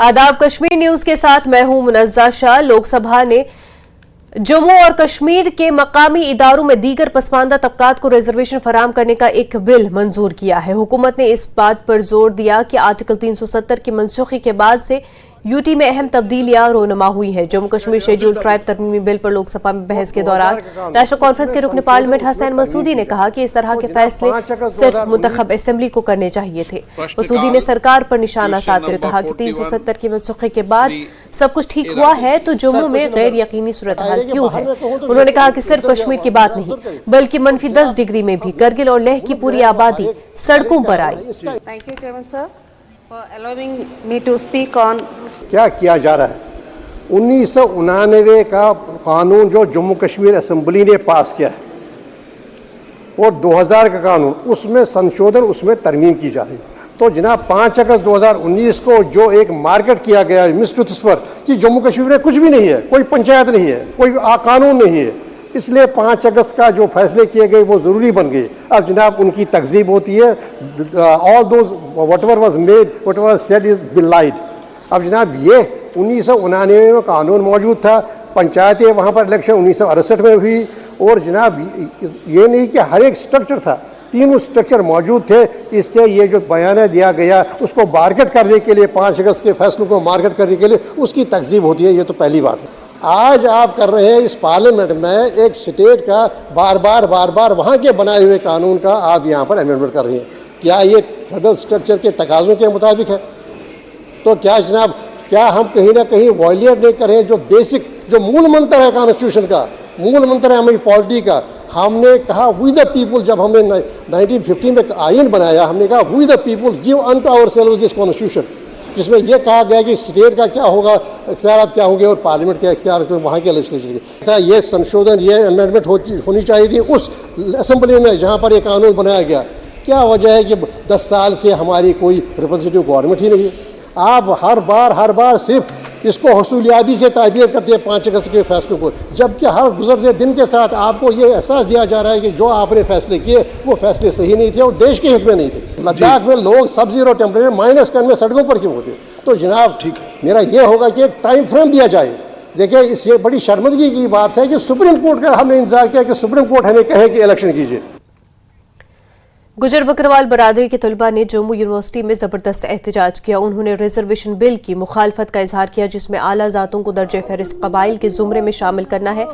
आदाब, कश्मीर न्यूज के साथ मैं हूं मुनज़्ज़ा शाह। लोकसभा ने जम्मू और कश्मीर के मकामी इदारों में दीगर पसमानदा तबकात को रिजर्वेशन फराहम करने का एक बिल मंजूर किया है। हुकूमत ने इस बात पर जोर दिया कि आर्टिकल 370 की मनसूखी के बाद से यूटी में अहम तब्दीलियां रोनमा हुई है। जम्मू कश्मीर शेड्यूल ट्राइब तरमीमी बिल पर लोकसभा में बहस के दौरान नेशनल कॉन्फ्रेंस के रुकन पार्लियामेंट हसनैन मसूदी ने कहा कि इस तरह के फैसले सिर्फ मुंतखब असेंबली को करने चाहिए थे। मसूदी ने सरकार पर निशाना साधते हुए कहा कि 370 की मनसूखी के बाद सब कुछ ठीक हुआ है तो जम्मू में गैर यकीनी सूरत हाल क्यों है। उन्होंने कहा कि सिर्फ कश्मीर की बात नहीं बल्कि मनफी 10 डिग्री में भी करगिल और लेह की पूरी आबादी सड़कों पर आई। Thank you chairman sir for allowing me to speak on. क्या किया जा रहा है? 1999 का कानून जो जम्मू कश्मीर असेंबली ने पास किया है और 2000 का कानून, उसमें संशोधन, उसमें तरमीम की जा रही है। तो जनाब 5 अगस्त 2019 को जो एक मार्केट किया गया है मिसट्रुथ पर कि जम्मू कश्मीर में कुछ भी नहीं है, कोई पंचायत नहीं है, कोई कानून नहीं है, इसलिए 5 अगस्त का जो फैसले किए गए वो ज़रूरी बन गए। अब जनाब उनकी तकज़ीब होती है, all those whatever was made, whatever was said is बिलाइड। अब जनाब ये 1999 में कानून मौजूद था, पंचायतें वहाँ पर इलेक्शन 1968 में हुई और जनाब ये नहीं कि हर एक स्ट्रक्चर था, तीनों स्ट्रक्चर मौजूद थे। इससे ये जो बयान दिया गया उसको मार्केट करने के लिए, 5 अगस्त के फैसलों को मार्केट करने के लिए उसकी तकज़ीब होती है। ये तो पहली बात है। आज आप कर रहे हैं इस पार्लियामेंट में एक स्टेट का बार बार वहाँ के बनाए हुए कानून का आप यहाँ पर अमेंडमेंट कर रहे हैं। क्या ये फेडरल स्ट्रक्चर के तकाज़ों के मुताबिक है? तो क्या जनाब, क्या हम कहीं ना कहीं वॉयलेट नहीं कर रहे हैं जो बेसिक, जो मूल मंत्र है कॉन्स्टिट्यूशन का, मूल मंत्र है हमारी पॉलिटी का? हमने कहा वी द पीपुल, जब हमने 1915 में आइन बनाया, हमने कहा we the people give unto ourselves this constitution, जिसमें यह कहा गया कि स्टेट का क्या होगा, इख्तियारात क्या होंगे और पार्लियामेंट के इख्तियार वहाँ के लेजिस्लेचर के। ये संशोधन, ये अमेंडमेंट होनी चाहिए थी उस असेंबली में जहाँ पर ये कानून बनाया गया। क्या वजह है कि 10 साल से हमारी कोई रिप्रेजेंटेटिव गवर्नमेंट ही नहीं है? आप हर बार सिर्फ इसको हसूलियाबी से ताबीर करते हैं 5 अगस्त के फैसलों को, जबकि हर गुजरते दिन के साथ आपको ये एहसास दिया जा रहा है कि जो आपने फैसले किए वो फैसले सही नहीं थे और देश के हित में नहीं थे। लद्दाख में लोग सब-जीरो टेम्परेचर -10 में सड़कों पर क्यों होते? तो जनाब ठीक, मेरा ये होगा कि एक टाइम फ्रेम दिया जाए। देखिए ये बड़ी शर्मिंदगी की बात है कि सुप्रीम कोर्ट का हमने इंतजार किया कि सुप्रीम कोर्ट हमें कहे कि इलेक्शन कीजिए। गुजर बकरवाल बरादरी के तलबा ने जम्मू यूनिवर्सिटी में जबरदस्त एहतजाज किया। उन्होंने रिजर्वेशन बिल की मुखालफत का इजहार किया जिसमें आला जातों को दर्जे फहरिस्त कबाइल के जुमरे में शामिल करना है।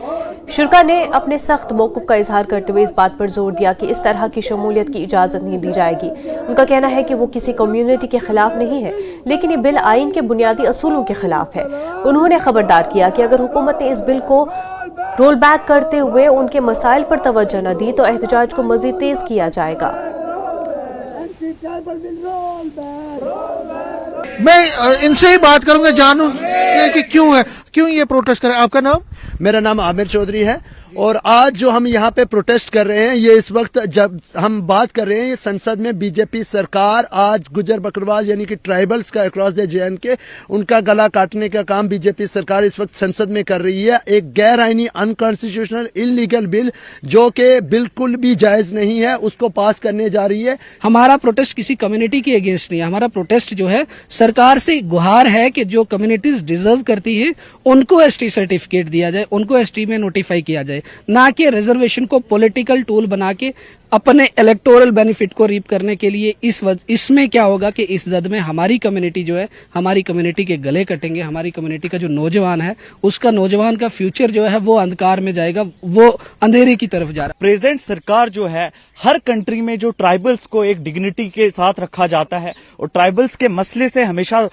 शुरा ने अपने सख्त मौक़िफ़ का इजहार करते हुए इस बात पर जोर दिया कि इस तरह की शमूलियत की इजाज़त नहीं दी जाएगी। उनका कहना है कि वो किसी कम्यूनिटी के खिलाफ नहीं है, लेकिन ये बिल आइन के बुनियादी असूलों के खिलाफ है। उन्होंने खबरदार किया कि अगर हुकूमत ने इस बिल को रोल बैक करते हुए उनके मसाइल पर तवज्जो न दी तो एहतजाज को मजीद तेज किया जाएगा। मैं इनसे ही बात करूंगा, जानूं कि क्यों ये प्रोटेस्ट करें। आपका नाम? मेरा नाम आमिर चौधरी है और आज जो हम यहाँ पे प्रोटेस्ट कर रहे हैं, ये इस वक्त जब हम बात कर रहे हैं, ये संसद में बीजेपी सरकार आज गुजर बकरवाल यानी कि ट्राइबल्स का अक्रॉस द JNK उनका गला काटने का काम बीजेपी सरकार इस वक्त संसद में कर रही है। एक गैर आईनी, अनकॉन्स्टिट्यूशनल, इलीगल बिल जो कि बिल्कुल भी जायज नहीं है, उसको पास करने जा रही है। हमारा प्रोटेस्ट किसी कम्युनिटी के अगेंस्ट नहीं है। हमारा प्रोटेस्ट जो है सरकार से गुहार है कि जो कम्युनिटीज डिजर्व करती है उनको ST सर्टिफिकेट दिया जाए, उनको ST में नोटिफाई किया जाए, ना कि रिजर्वेशन को पॉलिटिकल टूल बना के अपने इलेक्टोरल बेनिफिट को रीप करने के लिए। इसमें क्या होगा कि इस जद में हमारी कम्युनिटी जो है, हमारी कम्युनिटी के गले कटेंगे। हमारी कम्युनिटी का जो नौजवान है, उसका नौजवान का फ्यूचर जो है वो अंधकार में जाएगा, वो अंधेरे की तरफ जा रहा है। प्रेजेंट सरकार जो है, हर कंट्री में जो ट्राइबल्स को एक डिग्निटी के साथ रखा जाता है और ट्राइबल्स के मसले से हमेशा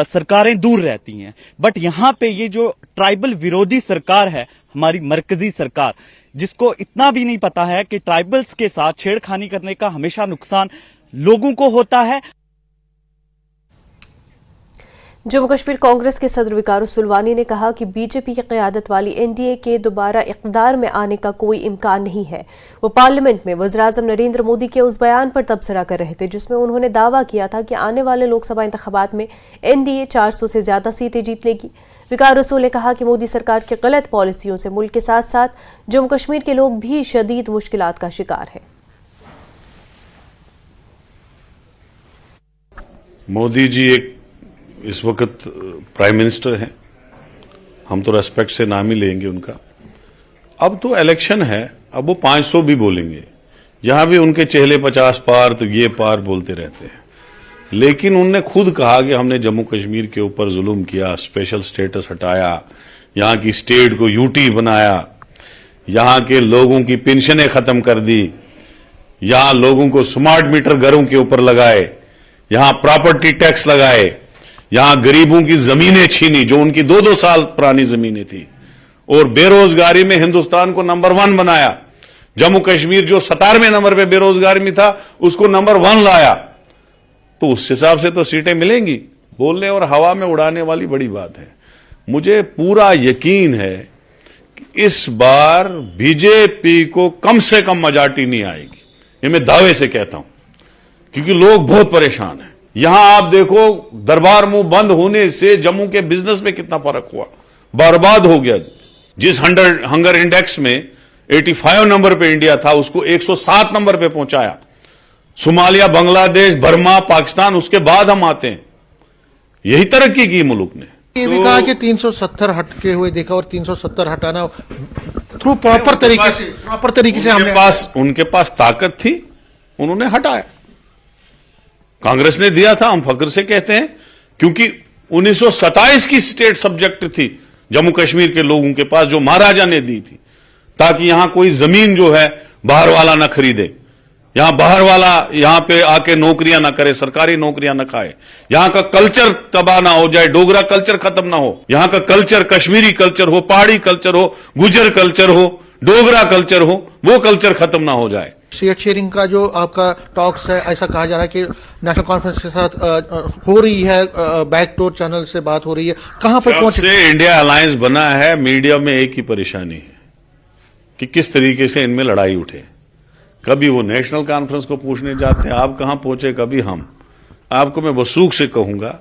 सरकारें दूर रहती हैं, बट यहाँ पे ये जो ट्राइबल विरोधी सरकार है, हमारी मरकजी सरकार, जिसको इतना भी नहीं पता है कि ट्राइबल्स के साथ छेड़खानी करने का हमेशा नुकसान लोगों को होता है। जम्मू कश्मीर कांग्रेस के सदर विकार सुलवानी ने कहा कि बीजेपी की क़यादत वाली NDA के दोबारा इक़्तिदार में आने का कोई इम्कान नहीं है। वो पार्लियामेंट में वज़ीर-ए-आज़म नरेंद्र मोदी के उस बयान पर तबसरा कर रहे थे जिसमें उन्होंने दावा किया था कि आने वाले लोकसभा इंतखाबात में NDA 400 से ज्यादा सीटें जीत लेगी। विकार रसूल ने कहा कि मोदी सरकार की गलत पॉलिसियों से मुल्क के साथ साथ जम्मू कश्मीर के लोग भी शदीद मुश्किलात का शिकार है। मोदी जी एक इस वक्त प्राइम मिनिस्टर हैं, हम तो रेस्पेक्ट से नाम ही लेंगे उनका। अब तो इलेक्शन है, अब वो 500 भी बोलेंगे, यहां भी उनके चेहरे 50 पार तो ये पार बोलते रहते हैं। लेकिन उनने खुद कहा कि हमने जम्मू कश्मीर के ऊपर जुल्म किया, स्पेशल स्टेटस हटाया, यहां की स्टेट को यूटी बनाया, यहां के लोगों की पेंशनें खत्म कर दी, यहां लोगों को स्मार्ट मीटर घरों के ऊपर लगाए, यहां प्रॉपर्टी टैक्स लगाए, यहां गरीबों की जमीनें छीनी जो उनकी 2-2 साल पुरानी जमीनें थी, और बेरोजगारी में हिंदुस्तान को नंबर 1 बनाया। जम्मू कश्मीर जो 17वें नंबर पे बेरोजगारी में था उसको नंबर 1 लाया। तो उस हिसाब से तो सीटें मिलेंगी। बोलने और हवा में उड़ाने वाली बड़ी बात है। मुझे पूरा यकीन है कि इस बार बीजेपी को कम से कम मेजॉरिटी नहीं आएगी, ये मैं दावे से कहता हूं, क्योंकि लोग बहुत परेशान हैं। यहां आप देखो, दरबार मुंह बंद होने से जम्मू के बिजनेस में कितना फर्क हुआ, बर्बाद हो गया। जिस हंगर इंडेक्स में 85 नंबर पे इंडिया था, उसको 107 नंबर पे पहुंचाया। सोमालिया, बांग्लादेश, बर्मा, पाकिस्तान, उसके बाद हम आते हैं। यही तरक्की की मुल्क ने। ये भी कहा कि 370 हटके हुए देखा, और 370 हटाना थ्रू प्रॉपर तरीके से हमने उनके पास ताकत थी, उन्होंने हटाया। कांग्रेस ने दिया था, हम फख्र से कहते हैं, क्योंकि 1927 की स्टेट सब्जेक्ट थी जम्मू कश्मीर के लोगों के पास, जो महाराजा ने दी थी, ताकि यहां कोई जमीन जो है बाहर वाला ना खरीदे, यहां बाहर वाला यहां पे आके नौकरियां ना करे, सरकारी नौकरियां ना खाए, यहां का कल्चर तबाह ना हो जाए, डोगरा कल्चर खत्म ना हो, यहां का कल्चर कश्मीरी कल्चर हो, पहाड़ी कल्चर हो, गुजर कल्चर हो, डोगरा कल्चर हो, वो कल्चर खत्म ना हो जाए। सीट शेयरिंग का जो आपका टॉक्स है, ऐसा कहा जा रहा है कि नेशनल कॉन्फ्रेंस के साथ हो रही है, बैकडोर चैनल से बात हो रही है, कहां पर पहुंचे? से इंडिया अलायंस बना है, मीडिया में एक ही परेशानी है कि किस तरीके से इनमें लड़ाई उठे। कभी वो नेशनल कॉन्फ्रेंस को पूछने जाते हैं, आप कहां पहुंचे, कभी हम। आपको मैं वसूख से कहूंगा,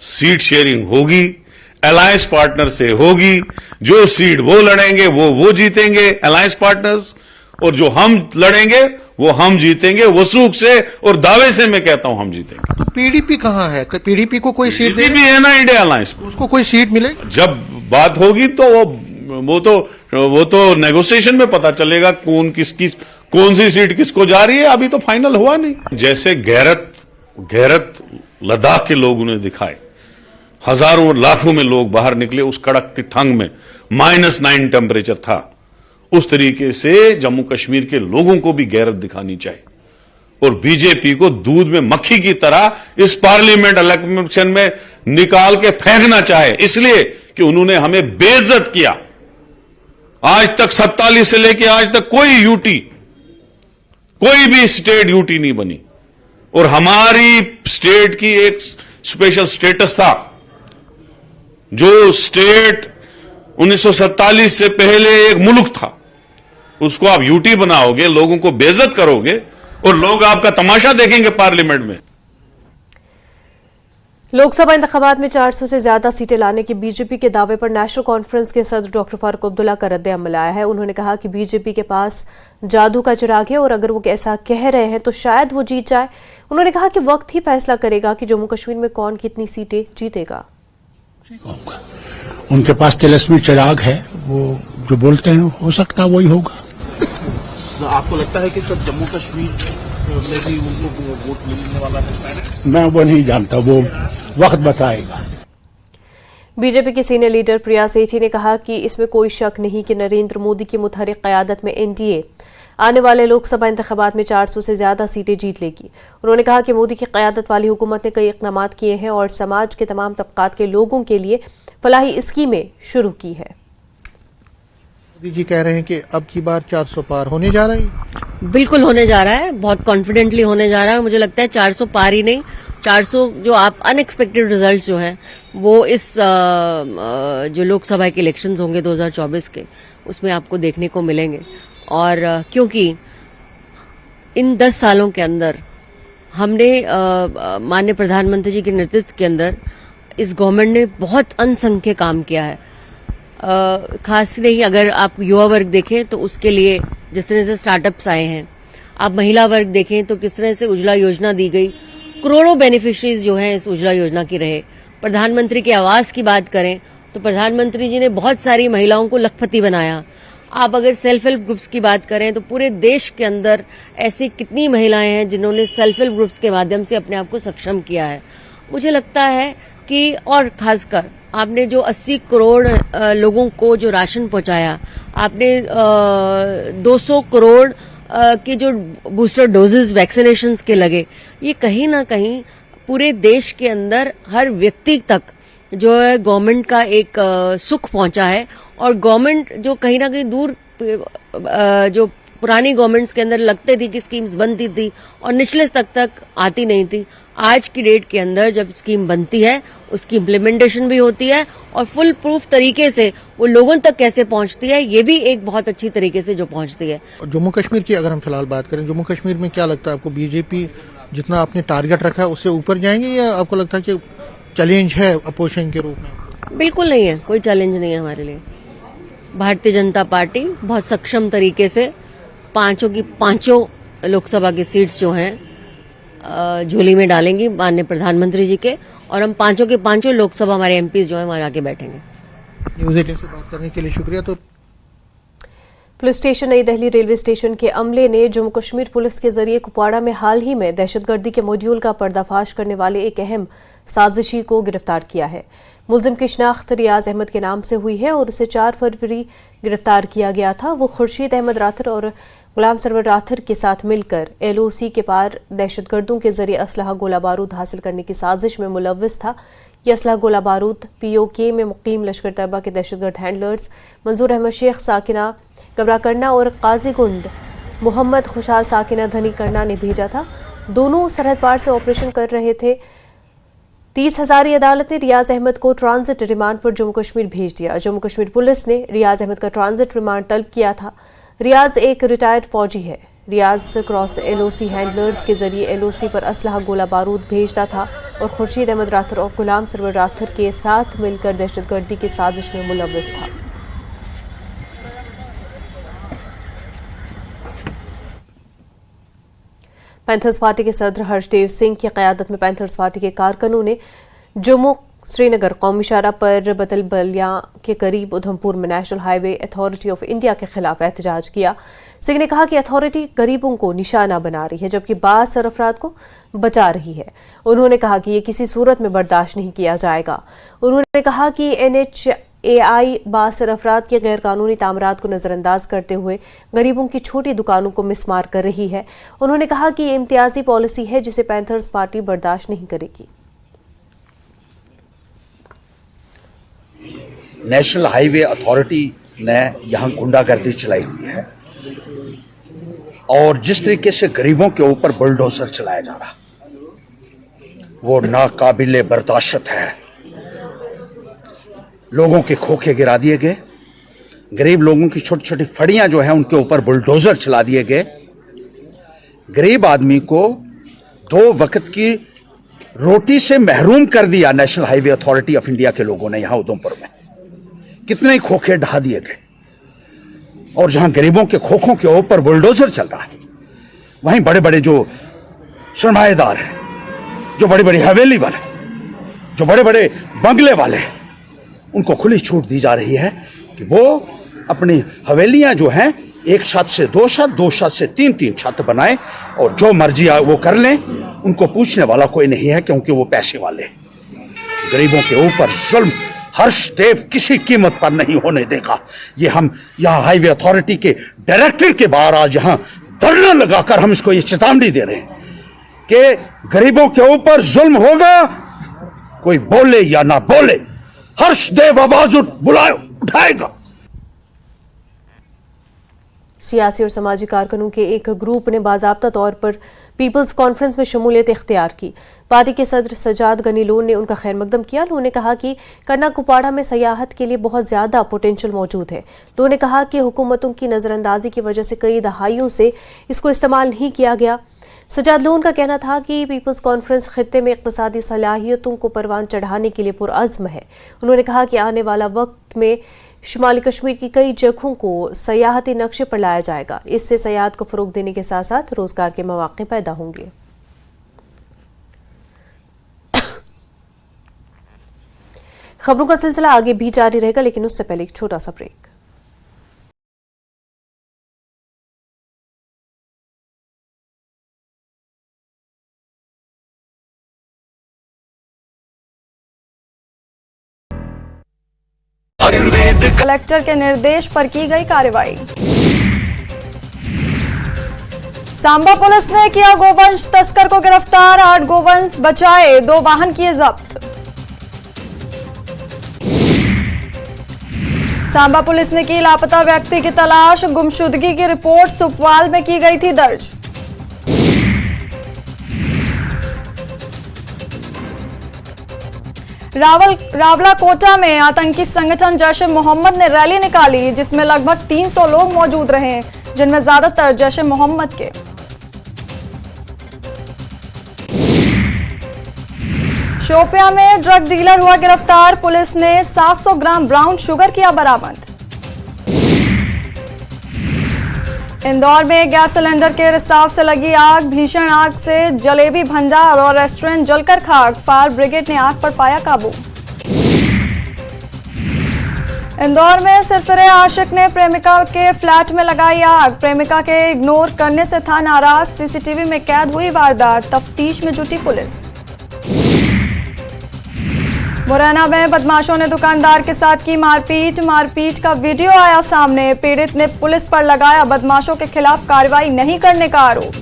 सीट शेयरिंग होगी, अलायंस पार्टनर से होगी, जो सीट वो लड़ेंगे वो जीतेंगे अलायंस पार्टनर्स, और जो हम लड़ेंगे वो हम जीतेंगे वसूख से, और दावे से मैं कहता हूं हम जीतेंगे। तो पीडीपी कहां है? पीडीपी को कोई सीट भी है ना इंडिया अलायंस, उसको कोई सीट मिले? जब बात होगी तो वो तो नेगोशिएशन में पता चलेगा कौन सी सीट किसको जा रही है। अभी तो फाइनल हुआ नहीं। जैसे गैरत लद्दाख के लोगों ने दिखाए, हजारों लाखों में लोग बाहर निकले उस कड़कती ठंड में, -9 टेम्परेचर था, उस तरीके से जम्मू कश्मीर के लोगों को भी गैरत दिखानी चाहिए, और बीजेपी को दूध में मक्खी की तरह इस पार्लियामेंट इलेक्शन में निकाल के फेंकना चाहे, इसलिए कि उन्होंने हमें बेइज्जत किया। आज तक 47 से लेकर आज तक कोई भी स्टेट यूटी नहीं बनी, और हमारी स्टेट की एक स्पेशल स्टेटस था। जो स्टेट 1947 से पहले एक मुल्क था, उसको आप यूटी बनाओगे, लोगों को बेइज्जत करोगे, और लोग आपका तमाशा देखेंगे पार्लियामेंट में। लोकसभा इंतखाबात में 400 से ज्यादा सीटें लाने के बीजेपी के दावे पर नेशनल कॉन्फ्रेंस के सदर डॉक्टर फारूक अब्दुल्ला का रद्द-ए-अमल आया है। उन्होंने कहा कि बीजेपी के पास जादू का चिराग है, और अगर वो ऐसा कह रहे हैं तो शायद वो जीत जाए। उन्होंने कहा कि वक्त ही फैसला करेगा कि जम्मू कश्मीर में कौन कितनी सीटें जीतेगा। उनके पास तिलस्मी चिराग है, वो जो बोलते हैं हो सकता है वही होगा। तो आपको लगता है कि जब जम्मू कश्मीर में भी उनको वोट मिलने वाला है? मैं वो नहीं जानता, वो वक्त बताएगा। बीजेपी के सीनियर लीडर प्रिया सेठी ने कहा कि इसमें कोई शक नहीं कि नरेंद्र मोदी की मुतहरिक क़यादत में एनडीए आने वाले लोकसभा इंतखाबात में 400 से ज्यादा सीटें जीत लेगी। उन्होंने कहा कि मोदी की क़यादत वाली हुकूमत ने कई इक़दाम किए हैं और समाज के तमाम तबकात के लोगों के लिए फलाही स्कीमें शुरू की है। मोदी जी कह रहे हैं कि अब की बार 400 पार होने जा रहा है। बिल्कुल होने जा रहा है, बहुत कॉन्फिडेंटली होने जा रहा है। मुझे लगता है 400 पार ही नहीं, 400 जो आप अनएक्सपेक्टेड रिजल्ट्स जो हैं वो इस जो लोकसभा के इलेक्शंस होंगे 2024 के, उसमें आपको देखने को मिलेंगे। और क्योंकि इन 10 सालों के अंदर हमने माननीय प्रधानमंत्री जी के नेतृत्व के अंदर इस गवर्नमेंट ने बहुत अनसंख्य काम किया है। खास नहीं, अगर आप युवा वर्ग देखें तो उसके लिए जिस तरह से स्टार्टअप्स आए हैं, आप महिला वर्ग देखें तो किस तरह से उज्ज्वला योजना दी गई, करोड़ों बेनिफिशरीज जो हैं इस उज्ज्वला योजना की रहे। प्रधानमंत्री के आवास की बात करें तो प्रधानमंत्री जी ने बहुत सारी महिलाओं को लखपति बनाया। आप अगर सेल्फ हेल्प ग्रुप्स की बात करें तो पूरे देश के अंदर ऐसी कितनी महिलाएं हैं जिन्होंने सेल्फ हेल्प ग्रुप्स के माध्यम से अपने आप को सक्षम किया है। मुझे लगता है कि और खासकर आपने जो 80 करोड़ लोगों को जो राशन पहुंचाया, आपने 200 करोड़ के जो बूस्टर डोजेस वैक्सीनेशंस के लगे, ये कहीं ना कहीं पूरे देश के अंदर हर व्यक्ति तक जो है गवर्नमेंट का एक सुख पहुंचा है। और गवर्नमेंट जो कहीं ना कहीं दूर जो पुरानी गवर्नमेंट्स के अंदर लगते थी कि स्कीम्स बनती थी और निचले तक आती नहीं थी, आज की डेट के अंदर जब स्कीम बनती है उसकी इम्प्लीमेंटेशन भी होती है और फुल प्रूफ तरीके से वो लोगों तक कैसे पहुंचती है, ये भी एक बहुत अच्छी तरीके से जो पहुंचती है। जम्मू कश्मीर की अगर हम फिलहाल बात करें, जम्मू कश्मीर में क्या लगता है आपको, बीजेपी जितना आपने टारगेट रखा है उससे ऊपर जाएंगे या आपको लगता है कि चैलेंज है अपोजिशन के रूप में? बिल्कुल नहीं है, कोई चैलेंज नहीं है हमारे लिए। भारतीय जनता पार्टी बहुत सक्षम तरीके से पांचों की पांचों लोकसभा की सीट्स जो हैं झोली में डालेंगी माननीय प्रधानमंत्री जी के, और हम पांचों के पांचों लोकसभा हमारे एमपीज जो हैं वहां आके बैठेंगे। न्यूज़ 18 से बात करने के लिए शुक्रिया। तो पुलिस स्टेशन नई दिल्ली रेलवे स्टेशन के अमले ने जम्मू कश्मीर पुलिस के जरिए कुपवाड़ा में हाल ही में दहशतगर्दी के मॉड्यूल का पर्दाफाश करने वाले एक अहम साजिशी को गिरफ्तार किया है। मुलजिम की शिनाख्त रियाज अहमद के नाम से हुई है और उसे 4 फरवरी गिरफ्तार किया गया था। वो खुर्शीद अहमद राथर और गुलाम सरवर राथर के साथ मिलकर LOC के पार दहशतगर्दों के जरिए असलहा गोला बारूद हासिल करने की साजिश में मुलव्विस था। यह असलहा गोला बारूद POK में मुकीम लश्कर तैयबा के दहशतगर्द हैंडलर्स मंजूर अहमद शेख साकिना गबरा करना और काजी गुंड मोहम्मद खुशाल साकिना धनी करना ने भेजा था। दोनों सरहद पार से ऑपरेशन कर रहे थे। 30 हजारी अदालत ने रियाज अहमद को ट्रांजिट रिमांड पर जम्मू कश्मीर भेज दिया। जम्मू कश्मीर पुलिस ने रियाज अहमद का ट्रांजिट रिमांड तलब किया था। रियाज एक रिटायर्ड फौजी है। रियाज क्रॉस LOC हैंडलर्स के जरिए LOC पर असलहा गोला बारूद भेजता था और खुर्शीद अहमद राथर और गुलाम सरवर राथर के साथ मिलकर दहशतगर्दी की साजिश में मुलव्विस था। पैंथर्स पार्टी के सदर हर्षदेव सिंह की क़यादत में पैंथर्स पार्टी के कारकुनों ने जम्मू श्रीनगर कौमी शाहरा पर बतलबलिया के करीब उधमपुर में national highway authority of India के खिलाफ एहतजाज किया। सिंह ने कहा कि अथॉरिटी गरीबों को निशाना बना रही है जबकि बाज़ सरफराद को बचा रही है। उन्होंने कहा कि ये किसी सूरत में बर्दाश्त नहीं किया जाएगा। उन्होंने कहा कि NHAI बाज़ सरफराद के गैर कानूनी तामीरात को नज़रअंदाज करते हुए गरीबों की छोटी दुकानों को मिसमार कर रही है। उन्होंने कहा कि ये इम्तियाजी पॉलिसी है जिसे पैंथर्स पार्टी बर्दाश्त नहीं करेगी। नेशनल हाईवे अथॉरिटी ने यहाँ गुंडागर्दी चलाई हुई है और जिस तरीके से गरीबों के ऊपर बुलडोजर चलाया जा रहा वो नाकाबिले बर्दाश्त है। लोगों के खोखे गिरा दिए गए, गरीब लोगों की छोटी छोटी फड़ियां जो है उनके ऊपर बुलडोजर चला दिए गए। गरीब आदमी को 2 वक्त की रोटी से महरूम कर दिया national highway authority of India के लोगों ने। यहां उधमपुर में कितने खोखे ढहा दिए गए और जहां गरीबों के खोखों के ऊपर बुलडोजर चल रहा है वहीं बड़े बड़े जो सरमाएदार हैं, जो बड़ी बड़ी हवेली वाले, जो बड़े बड़े बंगले वाले, उनको खुली छूट दी जा रही है कि वो अपनी हवेलियां जो हैं 1 छत से 2 छत, 2 छत से 3 छत बनाएं और जो मर्जी वो कर लें। उनको पूछने वाला कोई नहीं है क्योंकि वो पैसे वाले। गरीबों के ऊपर जुल्म हर्षदेव किसी कीमत पर नहीं होने देगा। ये हम यहाँ हाईवे अथॉरिटी के डायरेक्टर के बाहर आज यहाँ धरना लगाकर हम इसको ये चेतावनी दे रहे हैं कि गरीबों के ऊपर जुल्म होगा, कोई बोले या ना बोले, हर्षदेव आवाज उठाएगा। सियासी और समाजी कारकुनों के एक ग्रुप ने बाज़ाब्ता तौर पर पीपल्स कॉन्फ्रेंस में शमूलियत इख्तियार की। पार्टी के सदर सजाद गनी लोन ने उनका खैर मकदम किया। लोन ने कहा कि करना कुपाड़ा में सयाहत के लिए बहुत ज़्यादा पोटेंशियल मौजूद है। लोन ने कहा कि हुकूमतों की नज़रअंदाजी की वजह से कई दहाइयों से इसको इस्तेमाल नहीं किया गया। सजाद लोन का कहना था कि पीपल्स कॉन्फ्रेंस खित्ते में इक़्तिसादी सलाहियतों को परवान चढ़ाने के लिए पुरअज़्म है। उन्होंने कहा कि आने वाला वक्त में शुमाली कश्मीर की कई जगहों को सयाहती नक्शे पर लाया जाएगा। इससे सयाहत को फ़रोग़ देने के साथ साथ रोज़गार के मौक़े पैदा होंगे। खबरों का सिलसिला आगे भी जारी रहेगा, लेकिन उससे पहले एक छोटा सा ब्रेक। कलेक्टर के निर्देश पर की गई कार्रवाई। सांबा पुलिस ने किया गोवंश तस्कर को गिरफ्तार, 8 गोवंश बचाए, 2 वाहन किए जब्त। सांबा पुलिस ने की लापता व्यक्ति की तलाश, गुमशुदगी की रिपोर्ट सुपवाल में की गई थी दर्ज। रावला कोटा में आतंकी संगठन जैश ए मोहम्मद ने रैली निकाली, जिसमें लगभग 300 लोग मौजूद रहे, जिनमें ज्यादातर जैश ए मोहम्मद के। शोपियां में ड्रग डीलर हुआ गिरफ्तार, पुलिस ने 700 ग्राम ब्राउन शुगर किया बरामद। इंदौर में गैस सिलेंडर के रिसाव से लगी आग, भीषण आग से जलेबी भंडार और रेस्टोरेंट जलकर खाक, फायर ब्रिगेड ने आग पर पाया काबू। इंदौर में सिरफिरे आशिक ने प्रेमिका के फ्लैट में लगाई आग, प्रेमिका के इग्नोर करने से था नाराज, सीसीटीवी में कैद हुई वारदात, तफ्तीश में जुटी पुलिस। मुरैना में बदमाशों ने दुकानदार के साथ की मारपीट का वीडियो आया सामने, पीड़ित ने पुलिस पर लगाया बदमाशों के खिलाफ कार्रवाई नहीं करने का आरोप।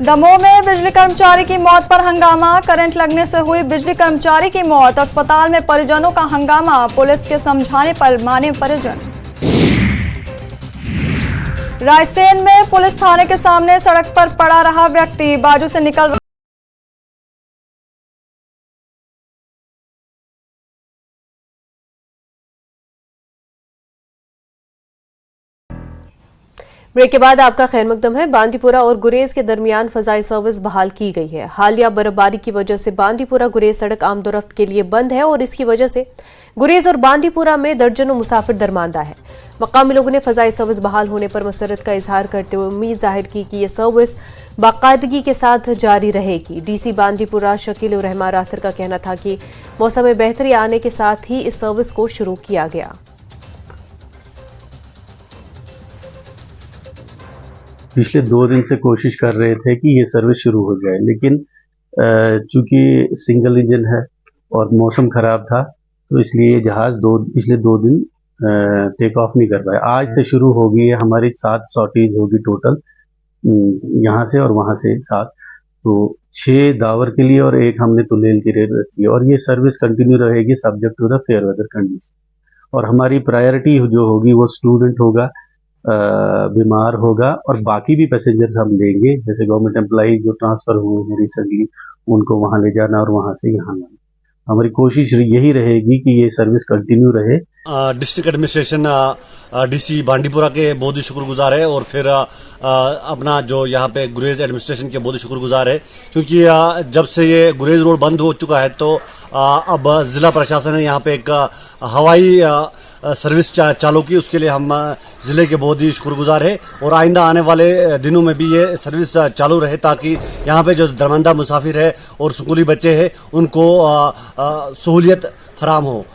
दमोह में बिजली कर्मचारी की मौत पर हंगामा, करंट लगने से हुई बिजली कर्मचारी की मौत, अस्पताल में परिजनों का हंगामा, पुलिस के समझाने पर माने परिजन। रायसेन में पुलिस थाने के सामने सड़क पर पड़ा रहा व्यक्ति, बाजू से निकल ब्रेक के बाद आपका खैर मकदम है। बांदीपुरा और गुरेज के दरमियान फजाई सर्विस बहाल की गई है। हालिया बर्फबारी की वजह से बांदीपुरा गुरेज सड़क आमदोरफ्त के लिए बंद है और इसकी वजह से गुरेज और बांदीपुरा में दर्जनों मुसाफिर दरमांदा है। मकामी लोगों ने फजाई सर्विस बहाल होने पर मसरत का इजहार करते हुए उम्मीद जाहिर की कि यह सर्विस बाकायदगी के साथ जारी रहेगी। डीसी बांदीपुरा शकील उर रहमान राथर का कहना था कि मौसम में बेहतरी आने के साथ ही इस सर्विस को शुरू किया गया। पिछले 2 दिन से कोशिश कर रहे थे कि ये सर्विस शुरू हो जाए, लेकिन चूंकि सिंगल इंजन है और मौसम खराब था तो इसलिए जहाज पिछले 2 दिन टेक ऑफ नहीं कर पाए। आज से शुरू होगी, हमारी 7 सॉर्टीज होगी टोटल, यहाँ से और वहाँ से 7, तो 6 दावर के लिए और 1 हमने तुलेल की रेल रखी है और ये सर्विस कंटिन्यू रहेगी subject to the fair weather condition. और हमारी प्रायोरिटी जो होगी वो स्टूडेंट होगा, बीमार होगा और बाकी भी पैसेंजर्स हम लेंगे, जैसे गवर्नमेंट एम्प्लॉई जो ट्रांसफर हुए हैं रिसेंटली उनको वहां ले जाना और वहां से यहाँ लाना। हमारी कोशिश यही रहेगी कि ये सर्विस कंटिन्यू रहे। डिस्ट्रिक्ट एडमिनिस्ट्रेशन डीसी बांडीपुरा के बहुत ही शुक्रगुजार है और फिर अपना जो यहाँ पे गुरेज एडमिनिस्ट्रेशन के बहुत ही शुक्रगुजार है, क्योंकि जब से ये गुरेज रोड बंद हो चुका है तो अब जिला प्रशासन ने यहाँ पे एक हवाई सर्विस चालू की, उसके लिए हम जिले के बहुत ही शुक्रगुजार है और आइंदा आने वाले दिनों में भी ये सर्विस चालू रहे ताकि यहाँ पे जो दरमंदा मुसाफिर है और स्कूली बच्चे हैं उनको सहूलियत फराम हो।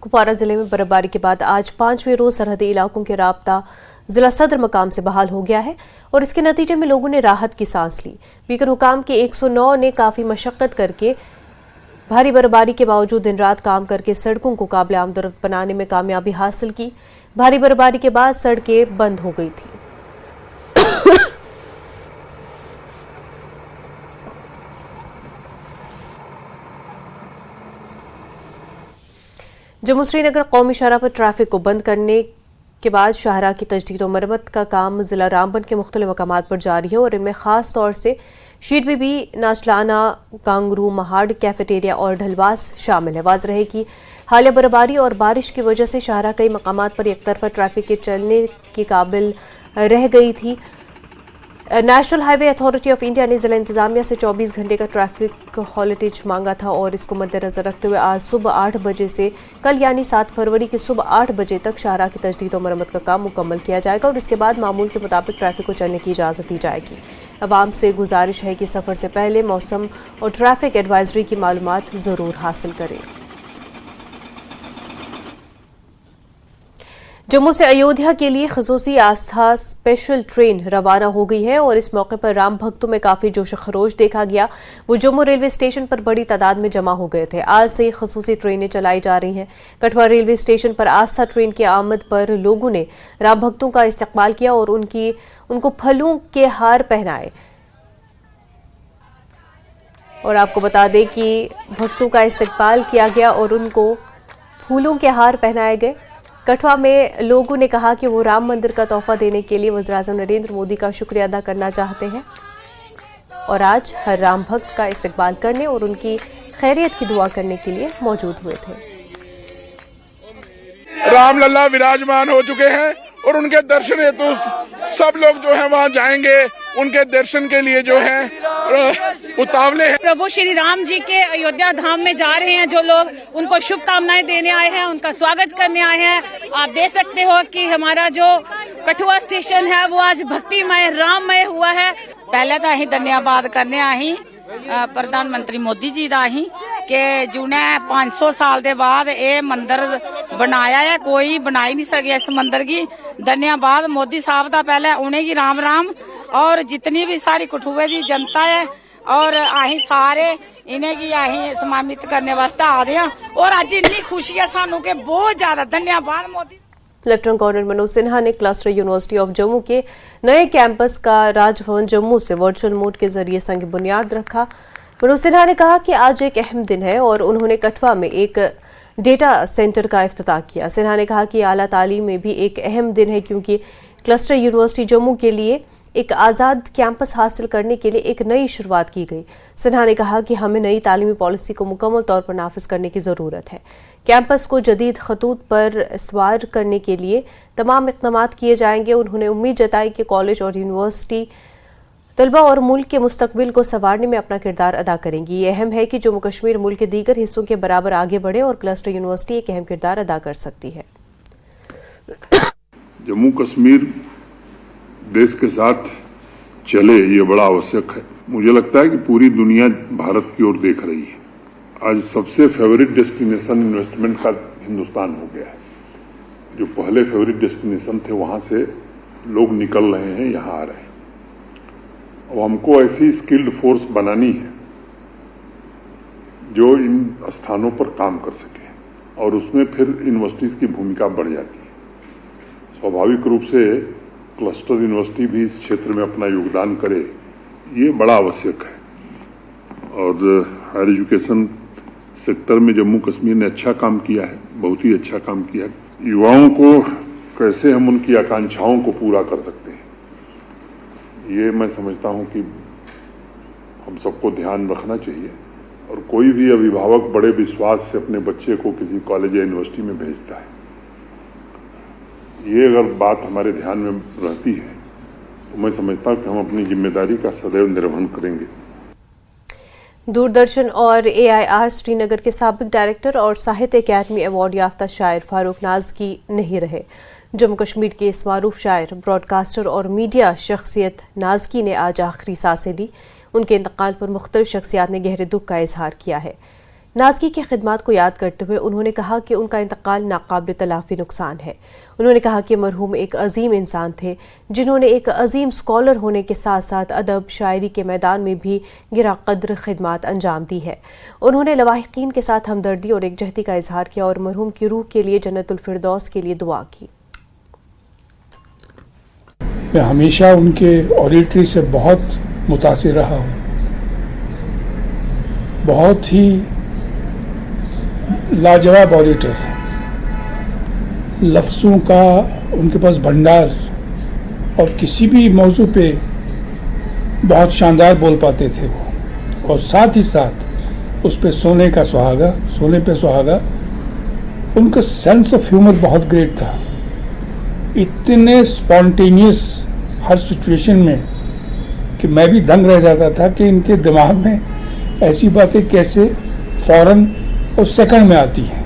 कुपवारा जिले में बर्फबारी के बाद आज 5वें रोज सरहदी इलाकों के राब्ता जिला सदर मकाम से बहाल हो गया है और इसके नतीजे में लोगों ने राहत की सांस ली। बीकर हुकाम के 109 ने काफी मशक्कत करके भारी बर्फबारी के बावजूद दिन रात काम करके सड़कों को काबिल आमदरफ्त बनाने में कामयाबी हासिल की। भारी बर्फबारी के बाद सड़कें बंद हो गई थी। जम्मू श्रीनगर कौमी शाहराह पर ट्रैफिक को बंद करने के बाद शाहराह की तजदीद और मरम्मत का काम जिला रामबन के मुख्तलिफ मकामात पर जारी है और इनमें खास तौर से शीट बीबी, नाचलाना, कांगरू, महाड़, कैफेटेरिया और ढलवास शामिल है। वाज़ रहे कि हालिया बर्फबारी और बारिश की वजह से शाहराह कई मकामात पर एक तरफा ट्रैफिक के चलने के काबिल रह गई थी। National highway authority of India ने जिला इंतजामिया से 24 घंटे का ट्रैफिक हॉलिडेज मांगा था और इसको मद्देनजर रखते हुए आज सुबह 8 बजे से कल यानी 7 फरवरी की सुबह 8 बजे तक शाहराह की तजदीद और मरम्मत का काम मुकम्मल किया जाएगा और इसके बाद मामूल के मुताबिक ट्रैफिक को चलने की इजाज़त दी जाएगी। आवाम से गुजारिश है कि सफ़र से पहले मौसम और ट्रैफिक एडवाइजरी की मालूमात ज़रूर हासिल करें। जम्मू से अयोध्या के लिए खसूसी आस्था स्पेशल ट्रेन रवाना हो गई है और इस मौके पर राम भक्तों में काफी जोश खरोश देखा गया। वो जम्मू रेलवे स्टेशन पर बड़ी तादाद में जमा हो गए थे। आज से खसूसी ट्रेनें चलाई जा रही हैं। कठुआ रेलवे स्टेशन पर आस्था ट्रेन की आमद पर लोगों ने राम भक्तों का इस्तकबाल किया और उनको फलों के हार पहनाए। और आपको बता दें कि भक्तों का इस्तकबाल किया गया और उनको फूलों के हार पहनाए गए। कठुआ में लोगों ने कहा कि वो राम मंदिर का तोहफा देने के लिए वज़ीर-ए-आज़म नरेंद्र मोदी का शुक्रिया अदा करना चाहते हैं और आज हर राम भक्त का इस्तकबाल करने और उनकी खैरियत की दुआ करने के लिए मौजूद हुए थे। रामलला विराजमान हो चुके हैं और उनके दर्शन हेतु सब लोग जो है वहाँ जाएंगे। उनके दर्शन के लिए जो है उतावले हैं। प्रभु श्री राम जी के अयोध्या धाम में जा रहे हैं जो लोग, उनको शुभकामनाएं देने आए हैं, उनका स्वागत करने आए हैं। आप देख सकते हो कि हमारा जो कठुआ स्टेशन है वो आज भक्तिमय राममय हुआ है। पहले तो अं धन्यवाद करने अं प्रधानमंत्री मोदी जी का अं कि जिन्हें 500 साल के बाद ये मंदिर बनाया है। कोई बना ही नहीं सके इस मंदिर की। धन्यवाद मोदी साहब का पहले उन्हें की राम राम। और जितनी भी सारी कठुए की जनता है और अं सारे इन्हें की अं सम्मानित करने वास्ते आ रहे हैं और अज इन्नी खुशी है सानू के बहुत ज्यादा धन्यवाद मोदी। लेफ्टिनेंट कर्नल मनोज सिन्हा ने क्लस्टर यूनिवर्सिटी ऑफ जम्मू के नए कैंपस का राजभवन जम्मू से वर्चुअल मोड के जरिए संग बुनियाद रखा। मनोज सिन्हा ने कहा कि आज एक अहम दिन है और उन्होंने कठुआ में एक डेटा सेंटर का इफ्तिताह किया। सिन्हा ने कहा कि आला तालीम में भी एक अहम दिन है क्योंकि क्लस्टर यूनिवर्सिटी जम्मू के लिए एक आज़ाद कैंपस हासिल करने के लिए एक नई शुरुआत की गई। सिन्हा ने कहा कि हमें नई तालीमी पॉलिसी को मुकम्मल तौर पर नाफिज करने की ज़रूरत है। कैंपस को जदीद खतूत पर इस्तवार करने के लिए तमाम इक़दाम किए जाएंगे। उन्होंने उम्मीद जताई कि कॉलेज और यूनिवर्सिटी तलबा और मुल्क के मुस्तकबिल को संवारने में अपना किरदार अदा करेंगी। ये अहम है कि जम्मू कश्मीर मुल्क के दीगर हिस्सों के बराबर आगे बढ़े और क्लस्टर यूनिवर्सिटी एक अहम किरदार अदा कर सकती है। जम्मू कश्मीर देश के साथ चले, ये बड़ा आवश्यक है। मुझे लगता है कि पूरी दुनिया भारत की ओर देख रही है। आज सबसे फेवरेट डेस्टिनेशन इन्वेस्टमेंट का हिंदुस्तान हो गया है। जो पहले फेवरेट डेस्टिनेशन थे वहां से लोग निकल रहे हैं, यहाँ आ रहे हैं। अब हमको ऐसी स्किल्ड फोर्स बनानी है जो इन स्थानों पर काम कर सके और उसमें फिर यूनिवर्सिटीज की भूमिका बढ़ जाती है। स्वाभाविक रूप से क्लस्टर यूनिवर्सिटी भी इस क्षेत्र में अपना योगदान करे, ये बड़ा आवश्यक है। और हायर एजुकेशन सेक्टर में जम्मू कश्मीर ने अच्छा काम किया है, बहुत ही अच्छा काम किया है। युवाओं को कैसे हम उनकी आकांक्षाओं को पूरा कर सकते हैं, ये मैं समझता हूं कि हम सबको ध्यान रखना चाहिए। और कोई भी अभिभावक बड़े विश्वास से अपने बच्चे को किसी कॉलेज या यूनिवर्सिटी में भेजता है, ये अगर बात हमारे ध्यान में रहती है तो मैं समझता हूं कि हम अपनी जिम्मेदारी का सदैव निर्वहन करेंगे। दूरदर्शन और AIR श्रीनगर के साबिक डायरेक्टर और साहित्य अकादमी अवार्ड याफ्ता शायर फारूक नाज़की नहीं रहे। जम्मू कश्मीर के इस मारूफ शायर, ब्रॉडकास्टर और मीडिया शख्सियत नाज़की ने आज आखिरी सांसें ली। उनके इंतकाल पर मुख्तलिफ शख्सियात ने गहरे दुख का इजहार किया है। नाज़की की खिदमत को याद करते हुए उन्होंने कहा कि उनका इंतकाल नाकाबिल तलाफी नुकसान है। उन्होंने कहा कि मरहूम एक अजीम इंसान थे जिन्होंने एक अजीम स्कॉलर होने के साथ साथ अदब शायरी के मैदान में भी गिरा कद्र खिदमत अंजाम दी है। उन्होंने लवाहिकीन के साथ हमदर्दी और एकजहती का इजहार किया और मरहूम की रूह के लिए जन्नतुल फिरदौस के लिए दुआ की। मैं हमेशा उनके ऑडिटरी से बहुत मुतासिर रहा हूँ। बहुत ही लाजवाब ऑडिटर, लफ्ज़ों का उनके पास भंडार और किसी भी मौजू पे बहुत शानदार बोल पाते थे वो। और साथ ही साथ उस पे सोने पे सुहागा। उनका सेंस ऑफ ह्यूमर बहुत ग्रेट था। इतने स्पॉन्टेनियस हर सिचुएशन में कि मैं भी दंग रह जाता था कि इनके दिमाग में ऐसी बातें कैसे फौरन और सेकंड में आती हैं।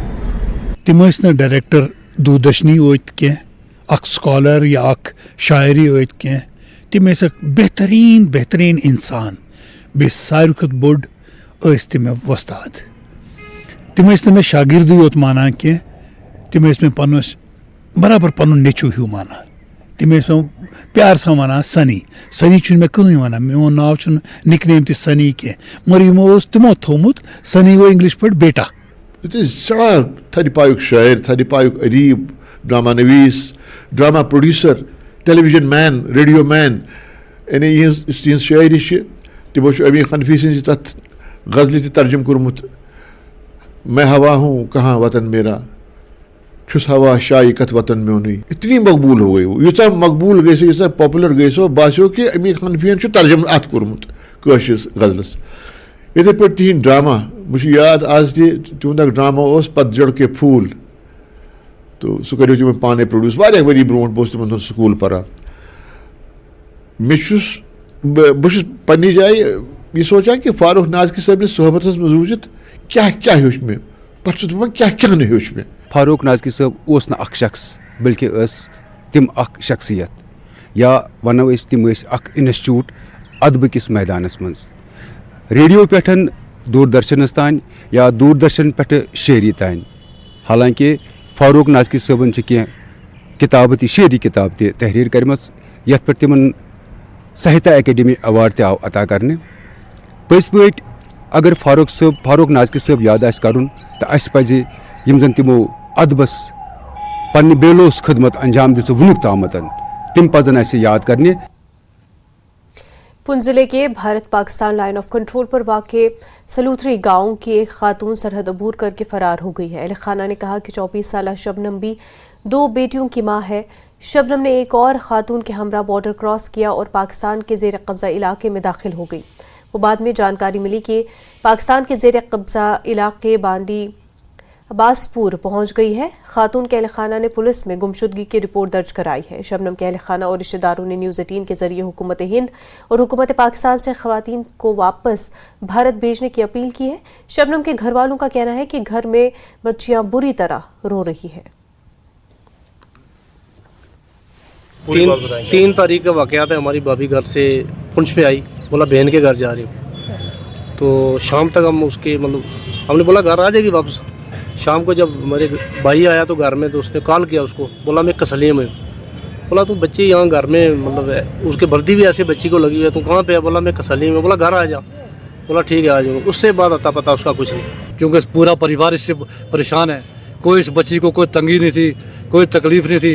तिम डायरेक्टर दूरदर्शनी ओत कह स्कॉलर या शायरी ओत कह तम बेहतरीन इंसान बे सारी खुद बोड़ तम वस्ताद तम मे शागिर्दी योत माना कह तम मे पन बराबर पन नेचू हूँ माना तम मे प्यार सा वन सनी चुन मे कहीं वन मोन नाव निकनेम ति सनी कह मगर यमो तमो थोमुत सनी गो इंग्लिश पे बेटा सड़ा थद पायुक शायर थद पायुक अदीब ड्रामा नवीस drama producer television man radio man यानी यह शायरी तमो अमीर हनफी सज तथ गजल तर्जुम कोर्मुत मैं हवा हूँ कहाँ वतन मेरा छुस हवा शाही कथ वतन में इतनी मकबूल हो गई यूचा मकबूल गई सो यूचा पॉपुलर गई सो बासो कि अमीर हनफियन तर्जुम अत कोर्मुत कशिस गजलस इथे पे तिहन ड्रामा मुझे याद आज तुंद ड्रामा पतझड़ के फूल तो सह करो तुम पाने प्रोड्यूस वारिया वरी ब्रोट बस तुम स्कूल परान बहुस पन्नी जाए यह सोचान कि फारूक नाज़की साहब ने सोहबत मज वुचित क्या क्या हेच मे पे दपान क्या क्या न हेच मे फारूक नाज़की साहब उस न अख शख्स बल्कि तिम अख शख्सियत या वनो तिम इंस्टीट्यूट अदब किस मैदानस मज रेडियो पे दूरदर्शनस तान या दूरदर्शन पे शेरी तान हालांकि फारूक नाज़की साहबन कह किताब शेरी किताब तहरीर कर ये पे तिमन साहित्य एकेडमी अवार्ड तव अता करने पज पे अगर फारूक नाज़की साहब याद कर तो यम जन तिमो अदबस पन्ने बेलोस खदमत अंजाम दिस वुनुक तामतन तिम पजन याद करने। पुंछ जिले के Bharat Pakistan line of control पर वाक़े सलूथरी गांव की एक खातून सरहद अबूर करके फरार हो गई है। अहले खाना ने कहा कि 24 साल शबनम भी 2 बेटियों की मां है। शबनम ने एक और खातून के हमरा बॉर्डर क्रॉस किया और पाकिस्तान के जेर कब्जा इलाके में दाखिल हो गई। वो बाद में जानकारी मिली कि पाकिस्तान के जेर कब्जा इलाके बांडी अब्बासपुर पहुंच गई है। खातून के अहले खाना ने पुलिस में गुमशुदगी की रिपोर्ट दर्ज कराई है। शबनम के अहले खाना और रिश्तेदारों ने न्यूज़ 18 के जरिए हुकूमत हिंद और हुकूमत पाकिस्तान से खवातीन को वापस भारत भेजने की अपील की है। शबनम के घर वालों का कहना है कि घर में बच्चियां बुरी तरह रो रही है। 3 तारीख का वाक़यात है। हमारी भाभी घर से पुंछ पे आई, बोला बहन के घर जा रही हूँ। तो शाम तक हम उसके हमने बोला घर आ जाएगी वापस। शाम को जब मेरे भाई आया तो घर में, तो उसने कॉल किया उसको, बोला मैं कसलिया में। बोला तू बच्ची यहाँ घर में है, उसके वर्दी भी ऐसे बच्ची को लगी हुई है, तू कहाँ पे है? बोला मैं कसलिया में। बोला घर आ जा। बोला ठीक है आ जाऊँगा। उससे बाद अता पता उसका कुछ नहीं, क्योंकि पूरा परिवार इससे परेशान है। कोई इस बच्ची को कोई तंगी नहीं थी, कोई तकलीफ नहीं थी।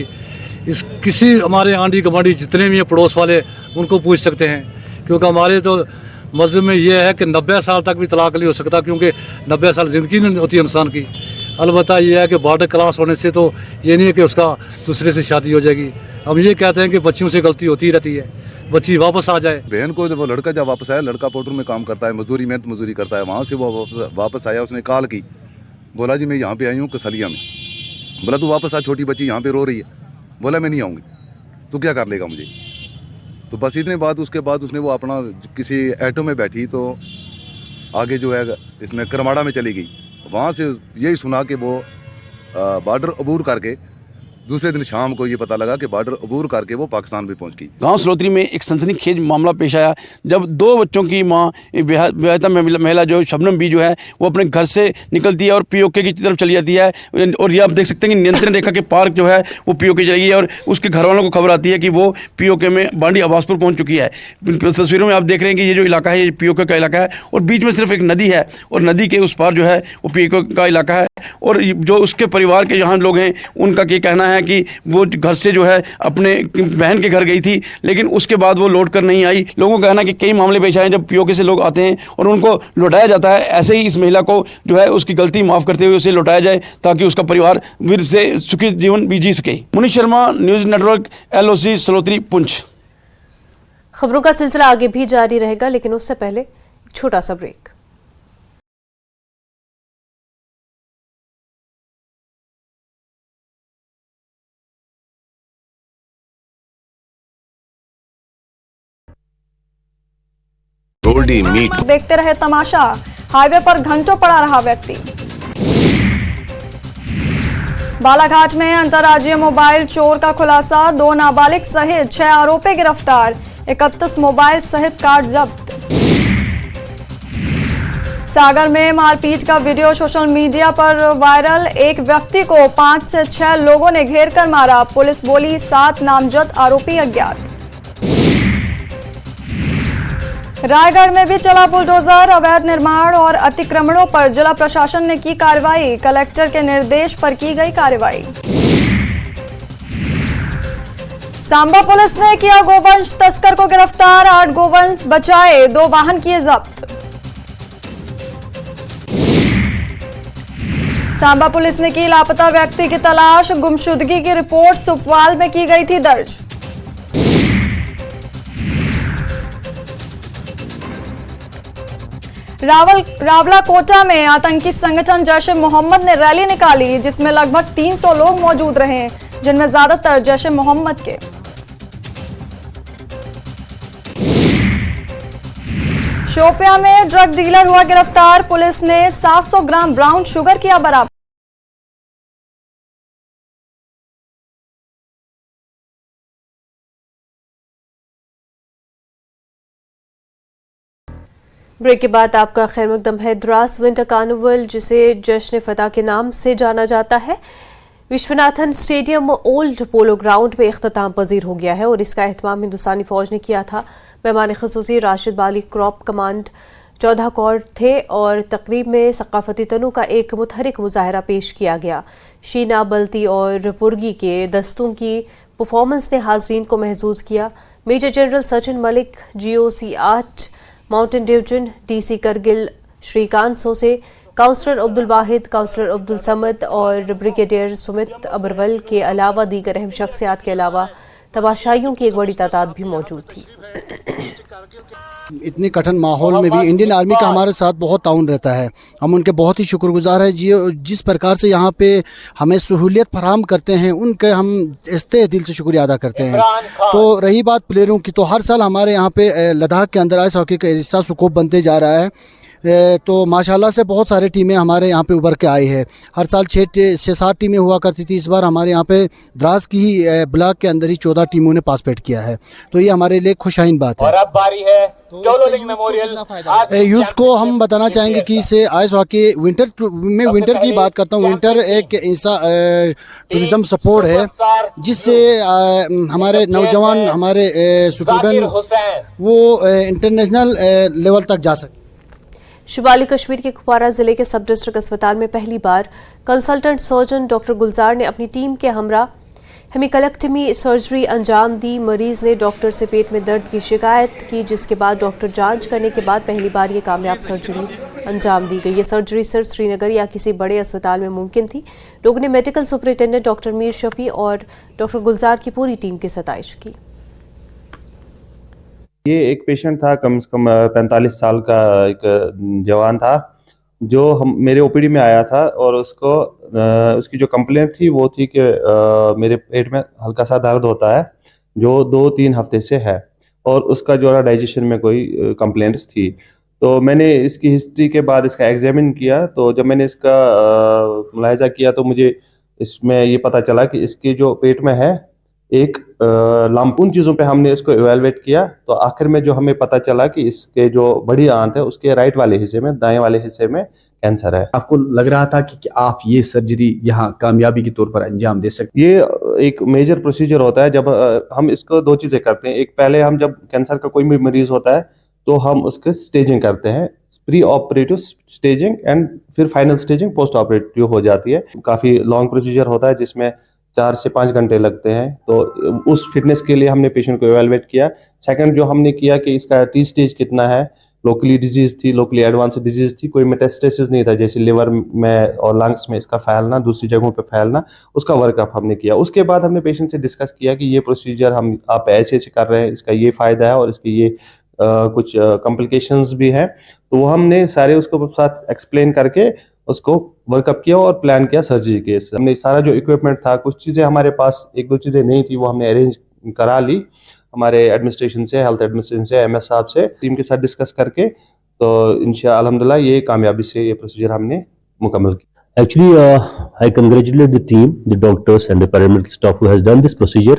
इस किसी हमारे आंटी कमांडी जितने भी हैं पड़ोस वाले, उनको पूछ सकते हैं, क्योंकि हमारे तो मज़हब में ये है कि 90 साल तक भी तलाक नहीं हो सकता, क्योंकि 90 साल ज़िंदगी नहीं होती इंसान की। अलबत्ता ये है कि बॉर्डर क्रॉस होने से तो ये नहीं है कि उसका दूसरे से शादी हो जाएगी। हम ये कहते हैं कि बच्चियों से गलती होती रहती है, बच्ची वापस आ जाए। बहन को जब लड़का जब वापस आया, लड़का पोर्टर में काम करता है, मेहनत मजदूरी करता है, वहाँ से वो वापस आया, उसने कॉल की, बोला जी मैं यहाँ पे आई हूँ कसलिया में। बोला तू वापस आ, छोटी बच्ची यहाँ पे रो रही है। बोला मैं नहीं आऊँगी, तू क्या कर लेगा मुझे? तो बस इतने बात। उसके बाद उसने वो अपना किसी ऑटो में बैठी, तो आगे जो है इसमें करमाड़ा में चली गई। वहाँ से यही सुना कि वो बॉर्डर अबूर करके दूसरे दिन शाम को ये पता लगा कि बॉर्डर अबूर करके वो पाकिस्तान भी पहुंच गई। गांव सलोत्री में एक सनसनीखेज मामला पेश आया, जब 2 बच्चों की मां विवाहिता महिला जो शबनम भी जो है वो अपने घर से निकलती है और पीओके की तरफ चली जाती है। और ये आप देख सकते हैं कि नियंत्रण रेखा के पार्क जो है वो पीओके चली गई है और उसके घर वालों को खबर आती है कि वो पीओके में बांडी अब्बासपुर पहुँच चुकी है। तस्वीरों में आप देख रहे हैं कि ये जो इलाका है ये पीओके का इलाका है और बीच में सिर्फ एक नदी है और नदी के उस पार जो है वो पीओके का इलाका है। और जो उसके परिवार के यहाँ लोग हैं उनका ये कहना है कि वो घर से जो है अपने बहन के घर गई थी, लेकिन उसके बाद वो लौट कर नहीं आई। लोगों का कहना है कि कई मामले पेश आए जब पीओके से लोग आते हैं और उनको लौटाया जाता है। ऐसे ही इस महिला को जो है उसकी गलती माफ़ करते हुए उसे लौटाया जाए ताकि उसका परिवार फिर से सुखी जीवन भी जी सके। Munish Sharma, news network, LOC, Salotri, Poonch. खबरों का सिलसिला आगे भी जारी रहेगा, लेकिन उससे पहले छोटा सा ब्रेक। मीट देखते रहे तमाशा, हाईवे पर घंटों पड़ा रहा व्यक्ति। बालाघाट में अंतर्राज्यीय मोबाइल चोर का खुलासा, 2 नाबालिग सहित 6 आरोपी गिरफ्तार। 31 मोबाइल सहित कार जब्त। सागर में मारपीट का वीडियो सोशल मीडिया पर वायरल। एक व्यक्ति को 5 से 6 लोगों ने घेर कर मारा। पुलिस बोली 7 नामजद आरोपी अज्ञात। रायगढ़ में भी चला बुलडोजर। अवैध निर्माण और अतिक्रमणों पर जिला प्रशासन ने की कार्रवाई। कलेक्टर के निर्देश पर की गई कार्रवाई। सांबा पुलिस ने किया गोवंश तस्कर को गिरफ्तार। 8 गोवंश बचाए, 2 वाहन किए जब्त। सांबा पुलिस ने की लापता व्यक्ति की तलाश। गुमशुदगी की रिपोर्ट सुपवाल में की गई थी दर्ज। रावलाकोटा में आतंकी संगठन जैश ए मोहम्मद ने रैली निकाली, जिसमें लगभग 300 लोग मौजूद रहे, जिनमें ज्यादातर जैश ए मोहम्मद के। शोपियां में ड्रग डीलर हुआ गिरफ्तार। पुलिस ने 700 ग्राम ब्राउन शुगर किया बरामद। ब्रेक के बाद आपका खैर मकदम है। द्रास विंटर कार्निवल, जिसे जश्न फतह के नाम से जाना जाता है, Viswanathan stadium old polo ground में इख्तिताम पजीर हो गया है और इसका एहतमाम हिंदुस्तानी फौज ने किया था। मेहमान खुसूसी राशिद बाली क्रॉप कमांड 14 कॉर्ड थे और तकरीब में सकाफती तनु का एक मुतहरिक मुजाहरा पेश किया गया। शीना, बल्ती और पुरगी के दस्तों की परफॉर्मेंस ने हाजरीन को महजूज किया। Major general Sachin Malik, GOC 8 mountain division, DC Kargil Shrikant Sose, councillor Abdul Wahid, councillor Abdul Samad और ब्रिगेडियर सुमित अबरवल के अलावा दीगर अहम शख्सियात के अलावा तमाशाइयों की एक बड़ी तादाद भी मौजूद थी। इतने कठिन माहौल में भी इंडियन आर्मी का हमारे साथ बहुत ताउन रहता है। हम उनके बहुत ही शुक्रगुजार हैं जिस प्रकार से यहाँ पे हमें सहूलियत फराहम करते हैं, उनके हम इस्ते दिल से शुक्रिया अदा करते हैं। तो रही बात प्लेयरों की, तो हर साल हमारे यहाँ पे लद्दाख के अंदर आइस हॉकी का हिस्सा स्कोप बनते जा रहा है। तो माशाल्लाह से बहुत सारे टीमें हमारे यहाँ पे उभर के आई है। हर साल 6-7 टीमें हुआ करती थी। इस बार हमारे यहाँ पे द्रास की ही ब्लॉक के अंदर ही 14 टीमों ने पार्टिसिपेट किया है, तो ये हमारे लिए खुशाइन बात है। और अब बारी है यूथ को हम बताना चाहेंगे कि इसे आइस हॉकी विंटर की बात करता हूँ। विंटर एक टूरिज्म सपोर्ट है, जिससे हमारे नौजवान, हमारे स्टूडेंट वो इंटरनेशनल लेवल तक जा सके। शुमाली कश्मीर के कुपवारा जिले के सब डिस्ट्रिक्ट अस्पताल में पहली बार कंसल्टेंट सर्जन डॉक्टर गुलजार ने अपनी टीम के हमरा हेमिकलेक्टमी सर्जरी अंजाम दी। मरीज ने डॉक्टर से पेट में दर्द की शिकायत की, जिसके बाद डॉक्टर जांच करने के बाद पहली बार ये कामयाब सर्जरी अंजाम दी गई। ये सर्जरी सिर्फ श्रीनगर या किसी बड़े अस्पताल में मुमकिन थी। लोगों ने medical superintendent doctor Mir Shafi और डॉक्टर गुलजार की पूरी टीम की सताइश की। ये एक पेशेंट था, कम से कम 45 साल का एक जवान था, जो मेरे ओपीडी में आया था और उसकी जो कंप्लेंट थी वो थी कि मेरे पेट में हल्का सा दर्द होता है, जो 2-3 हफ्ते से है, और उसका जो है डाइजेशन में कोई कंप्लेंट्स थी। तो मैंने इसकी हिस्ट्री के बाद इसका एग्जामिन किया, तो जब मैंने इसका मुलाहिजा किया तो मुझे इसमें ये पता चला कि इसके जो पेट में है एक लंप। उन चीज़ों पे हमने इसको इवेलुएट किया, तो आखिर में जो हमें पता चला कि इसके जो बड़ी आंत है उसके राइट वाले हिस्से में, दाएं वाले हिस्से में कैंसर है। आपको लग रहा था कि आप ये सर्जरी यहाँ कामयाबी के तौर पर अंजाम दे सकते? ये एक मेजर प्रोसीजर होता है। जब हम इसको 2 चीज़ें करते हैं। एक, पहले हम जब कैंसर का कोई भी मरीज होता है तो हम उसके स्टेजिंग करते हैं, प्री ऑपरेटिव स्टेजिंग, एंड फिर फाइनल स्टेजिंग पोस्ट ऑपरेटिव हो जाती है। काफ़ी लॉन्ग प्रोसीजर होता है जिसमें 4 से 5 घंटे लगते हैं। तो उस फिटनेस के लिए हमने पेशेंट को इवेलुएट किया। सेकंड जो हमने किया कि इसका T स्टेज कितना है, लोकली डिजीज थी, लोकली एडवांस डिजीज थी, कोई मेटास्टेसिस नहीं था, जैसे लिवर में और लंग्स में इसका फैलना, दूसरी जगहों पे फैलना, उसका वर्कअप हमने किया। उसके बाद हमने पेशेंट से डिस्कस किया कि ये प्रोसीजर आप ऐसे ऐसे कर रहे हैं, इसका ये फायदा है और इसके ये कुछ कॉम्प्लिकेशंस भी हैं। तो वो हमने सारे उसको साथ एक्सप्लेन करके उसको वर्कअप किया और प्लान किया सर्जरी के। हमने सारा जो इक्विपमेंट था, कुछ चीज़ें हमारे पास 1-2 चीज़ें नहीं थी, वो हमने अरेंज करा ली हमारे एडमिनिस्ट्रेशन से, हेल्थ एडमिनिस्ट्रेशन से, MS साहब से, टीम के साथ डिस्कस करके। तो इंशाअल्लाह अल्हम्दुलिल्लाह ये कामयाबी से ये प्रोसीजर हमने मुकम्मल किया। Actually, I congratulate the team, the doctors and the paramedical staff who has done this procedure.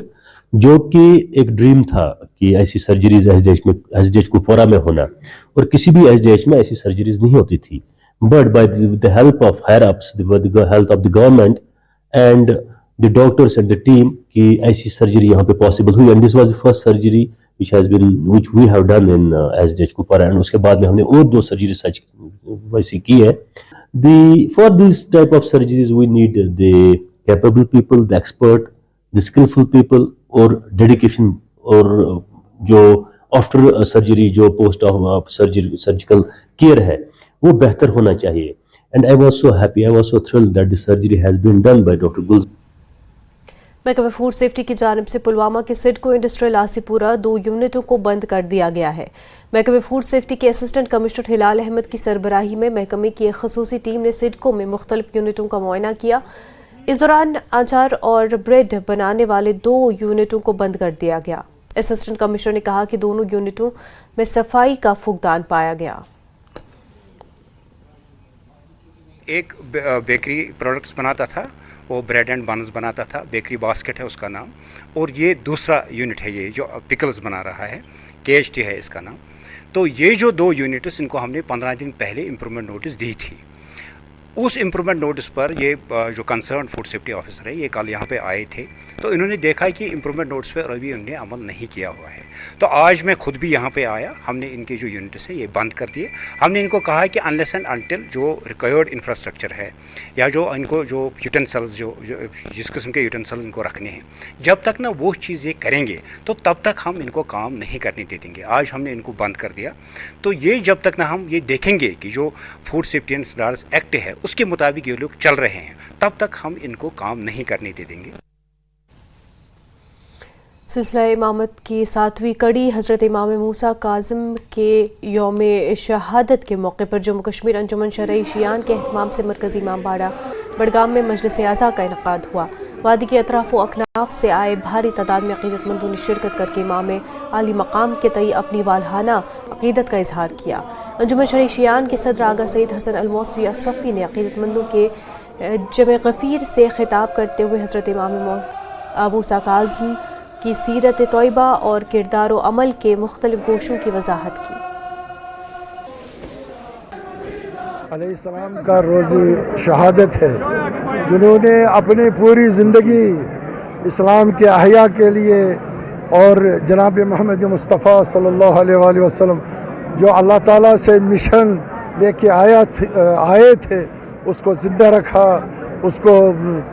जो कि एक ड्रीम था कि ऐसी सर्जरीज एसडीएच कुपवारा में होना, और किसी भी एसडीएच में ऐसी सर्जरीज नहीं होती थी। But by the help of higher ups, with the help of the government and the doctors and the team, की ऐसी सर्जरी यहाँ पे पॉसिबल हुई। And this was the first surgery which we have done in SDH Kupwara. And उसके बाद में हमने और 2 सर्जरी सच वैसी की है। For this type of surgeries we need the capable people, the expert, the skillful people, और dedication, और जो आफ्टर सर्जरी जो पोस्ट ऑफ सर्जिकल केयर है वो बेहतर होना चाहिए। And I was so happy, I was so thrilled that this surgery has been done by doctor Gul. महकमा फूड सेफ्टी की जानिब से पुलवामा के सिडको इंडस्ट्रियल आसिपुरा 2 यूनिटों को बंद कर दिया गया है। महकमा फूड सेफ्टी के असिस्टेंट कमिश्नर हिलाल अहमद की सरबराही में महकमे की एक खसूसी टीम ने सिडको में मुख्तलिफ यूनिटों का मुआयना किया। इस दौरान अचार और ब्रेड बनाने वाले 2 यूनिटों को बंद कर दिया गया। असिस्टेंट कमिश्नर ने कहा कि दोनों यूनिटों में सफाई का फुकदान पाया गया। एक बेकरी प्रोडक्ट्स बनाता था, वो ब्रेड एंड बन्स बनाता था, बेकरी बास्केट है उसका नाम, और ये दूसरा यूनिट है ये जो पिकल्स बना रहा है, KHT है इसका नाम। तो ये जो 2 यूनिट्स, इनको हमने 15 दिन पहले इम्प्रूवमेंट नोटिस दी थी। उस इम्प्रूवमेंट नोटिस पर ये जो कंसर्न फूड सेफ्टी ऑफिसर है, ये कल यहाँ पे आए थे, तो इन्होंने देखा कि इम्प्रूवमेंट नोटिस पर अभी उन्होंने अमल नहीं किया हुआ है। तो आज मैं खुद भी यहाँ पे आया, हमने इनके जो यूनिट्स हैं ये बंद कर दिए। हमने इनको कहा कि अनलेस एंड अनटिल जो रिक्वायर्ड इंफ्रास्ट्रक्चर है, या जो इनको जो यूटेंसिल्स जो जिस किस्म के यूटेंसिल्स इनको रखने हैं, जब तक ना वो चीज़ ये करेंगे तो तब तक हम इनको काम नहीं करने दे देंगे। आज हमने इनको बंद कर दिया। तो ये जब तक ना हम ये देखेंगे कि जो food safety and standards act है उसके मुताबिक ये लोग चल रहे हैं, तब तक हम इनको काम नहीं करने दे देंगे। सिलसिला इमामत की 7वीं कड़ी हज़रत इमाम मूसा काज़िम के यौम शहादत के मौके पर जम्मू कश्मीर अंजुमन शरई शियान के एहतमाम से मरकज़ी इमाम बाड़ा बड़गाम में मजलिस आज़ा का इनकाद हुआ। वादी के अतराफ़ व अकनाफ से आए भारी तादाद में अक़ीदतमंदों ने शिरकत करके इमाम आली मकाम के तई अपनी वालहाना अक़ीदत का इजहार किया। अंजुमन शरई शियान के सदर आगा सईद हसन अलमौसवी असफ़ी ने अक़ीदतमंदों के जमे गफ़ीर से खिताब करते हुए हज़रत इमाम मूसा काज़िम की सीरत तौयबा और किरदार व अमल के मुख्तलिफ गोशों की वजाहत की। अलैहिस्सलाम का रोज़ शहादत है, जिन्होंने अपनी पूरी ज़िंदगी इस्लाम के अहया के लिए और जनाब मोहम्मद मुस्तफ़ा सल्लल्लाहु अलैहि वसल्लम जो अल्लाह ताला से मिशन लेके आए थे उसको ज़िंदा रखा, उसको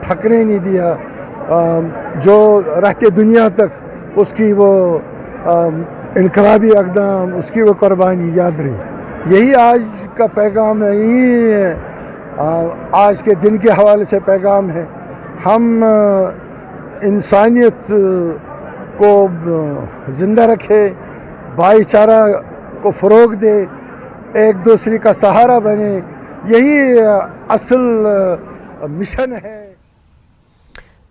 थकने नहीं दिया, जो रहते दुनिया तक उसकी वो इनकलाबी अक़दाम, उसकी वो कुर्बानी याद रही। यही आज का पैगाम है, यही आज के दिन के हवाले से पैगाम है। हम इंसानियत को ज़िंदा रखें, भाईचारा को फ़रोग़ दे, एक दूसरे का सहारा बने, यही असल मिशन है।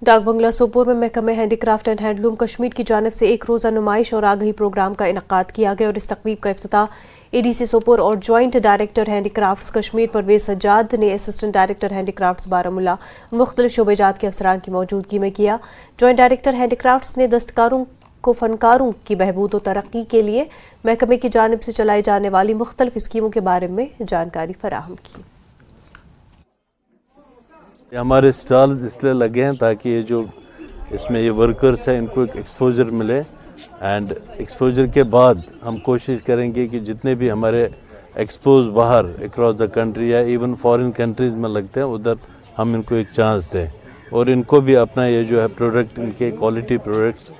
डाक बंगला सोपोर में महकमे हैंडीक्राफ्ट एंड हैंडलूम कश्मीर की जानिब से एक रोज़ा नुमाइश और आगही प्रोग्राम का इनकाद किया गया और इस तकरीब का इफ्तिताह ADC सोपोर और joint director handicrafts Kashmir Parvez Sajjad ने असिस्टेंट डायरेक्टर हैंडीक्राफ्ट्स बारामूला मुख्तलिफ शोबेजात के अफसरान की मौजूदगी में किया। जॉइंट डायरेक्टर हैंडीक्राफ्ट्स ने दस्तकारों को फनकारों की बहबूद और तरक्की के लिए महकमे की जानिब से चलाई जाने वाली मुख्तलिफ स्कीमों के बारे में जानकारी फराहम की। हमारे स्टॉल्स इसलिए लगे हैं ताकि ये जो इसमें ये वर्कर्स हैं इनको एक एक्सपोजर मिले, एंड एक्सपोजर के बाद हम कोशिश करेंगे कि जितने भी हमारे एक्सपोज बाहर अक्रॉस द कंट्री या इवन फॉरेन कंट्रीज़ में लगते हैं उधर हम इनको एक चांस दें, और इनको भी अपना ये जो है प्रोडक्ट, इनके क्वालिटी प्रोडक्ट्स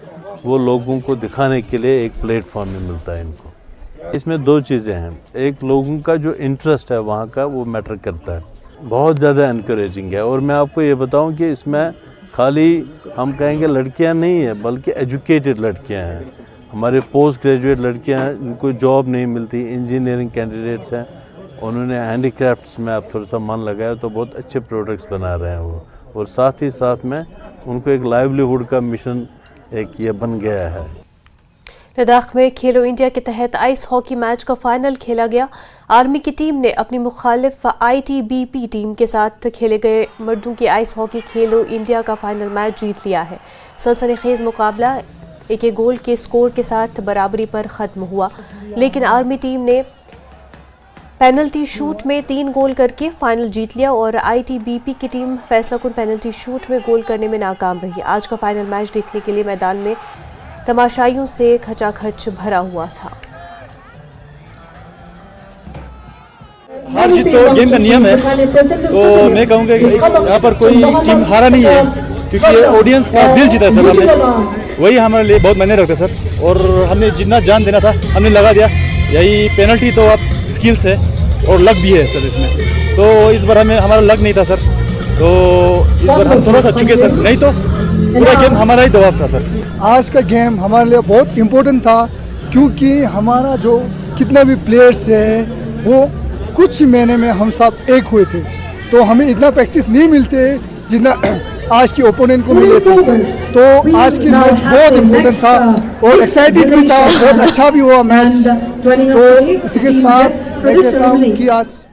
वो लोगों को दिखाने के लिए एक प्लेटफॉर्म में मिलता है इनको। इसमें 2 चीज़ें हैं, एक लोगों का जो इंटरेस्ट है वहाँ का वो मैटर करता है, बहुत ज़्यादा इनकरेजिंग है। और मैं आपको ये बताऊं कि इसमें खाली हम कहेंगे लड़कियां नहीं है, बल्कि एजुकेटेड लड़कियां हैं, हमारे पोस्ट ग्रेजुएट लड़कियां हैं जिनको जॉब नहीं मिलती, इंजीनियरिंग कैंडिडेट्स हैं, उन्होंने हैंडीक्राफ्ट्स में अब थोड़ा सा मन लगाया तो बहुत अच्छे प्रोडक्ट्स बना रहे हैं वो, और साथ ही साथ में उनको एक लाइवलीहुड का मिशन एक ये बन गया है। लद्दाख में खेलो इंडिया के तहत आइस हॉकी मैच का फाइनल खेला गया। आर्मी की टीम ने अपनी मुखालिफ ITBP टीम के साथ खेले गए मर्दों की आइस हॉकी खेलो इंडिया का फाइनल मैच जीत लिया है। सनसनीखेज मुकाबला एक गोल के स्कोर के साथ बराबरी पर खत्म हुआ, लेकिन आर्मी टीम ने पेनल्टी शूट में 3 गोल करके फाइनल जीत लिया और ITBP की टीम फैसलाकुन पेनल्टी शूट में गोल करने में नाकाम रही। आज का फाइनल मैच देखने के लिए मैदान में तमाशाइयों से खचाखच भरा हुआ था। हार जीत तो गेम का नियम है, तो मैं कहूँगा कि यहाँ पर कोई टीम हारा नहीं है, क्योंकि ऑडियंस का दिल जीता सर हमने, वही हमारे लिए बहुत मायने रखता सर। और हमने जितना जान देना था हमने लगा दिया। यही पेनल्टी तो अब स्किल्स है और लक भी है सर इसमें, तो इस बार हमारा लक नहीं था सर, तो इस बार हम थोड़ा सा चुके सर, नहीं तो पूरा गेम हमारा ही दबाव था सर। आज का गेम हमारे लिए बहुत इम्पोर्टेंट था, क्योंकि हमारा जो कितना भी प्लेयर्स है वो कुछ महीने में हम सब एक हुए थे, तो हमें इतना प्रैक्टिस नहीं मिलते जितना आज के ओपोनेंट को मिले थे। तो आज की मैच बहुत इम्पोर्टेंट था और एक्साइटेड भी था, बहुत अच्छा भी हुआ मैच। तो इसी के साथ मैं कहता हूँ कि आज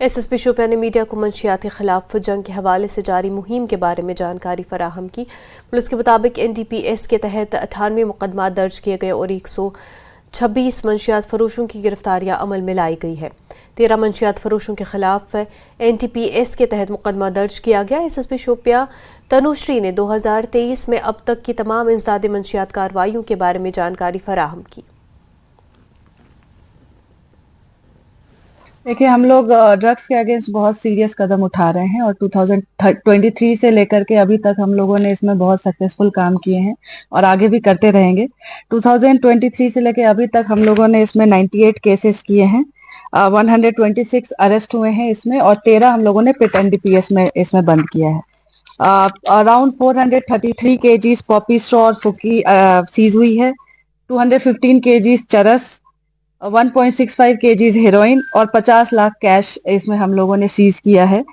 SSP शोपियां ने मीडिया को मंशियाती खिलाफ जंग के हवाले से जारी मुहिम के बारे में जानकारी फराहम की। पुलिस के मुताबिक NDPS के तहत 98 मुकदमा दर्ज किए गए और 126 मंशियात फरोशों की गिरफ्तारियां अमल में लाई गई है। 13 मंशियात फरोशों के खिलाफ NDPS के तहत मुकदमा दर्ज किया गया। SSP शोपियां तनुश्री ने 2023 में अब तक की तमाम इंसदाद मंशियात कार्रवाइयों के बारे में जानकारी फराहम की। देखिए, हम लोग ड्रग्स के अगेंस्ट बहुत सीरियस कदम उठा रहे हैं और 2023 से लेकर के अभी तक हम लोगों ने इसमें बहुत सक्सेसफुल काम किए हैं और आगे भी करते रहेंगे। 2023 से लेकर अभी तक हम लोगों ने इसमें 98 केसेस किए हैं, 126 अरेस्ट हुए हैं इसमें और 13 हम लोगों ने पिट NDPS में इसमें बंद किया है। अराउंड 433 kgs पॉपी स्ट्रॉ और फुकी सीज हुई है, 215 kgs चरस, 1.65 kgs हेरोइन और 50 लाख कैश इसमें हम लोगों ने सीज किया है।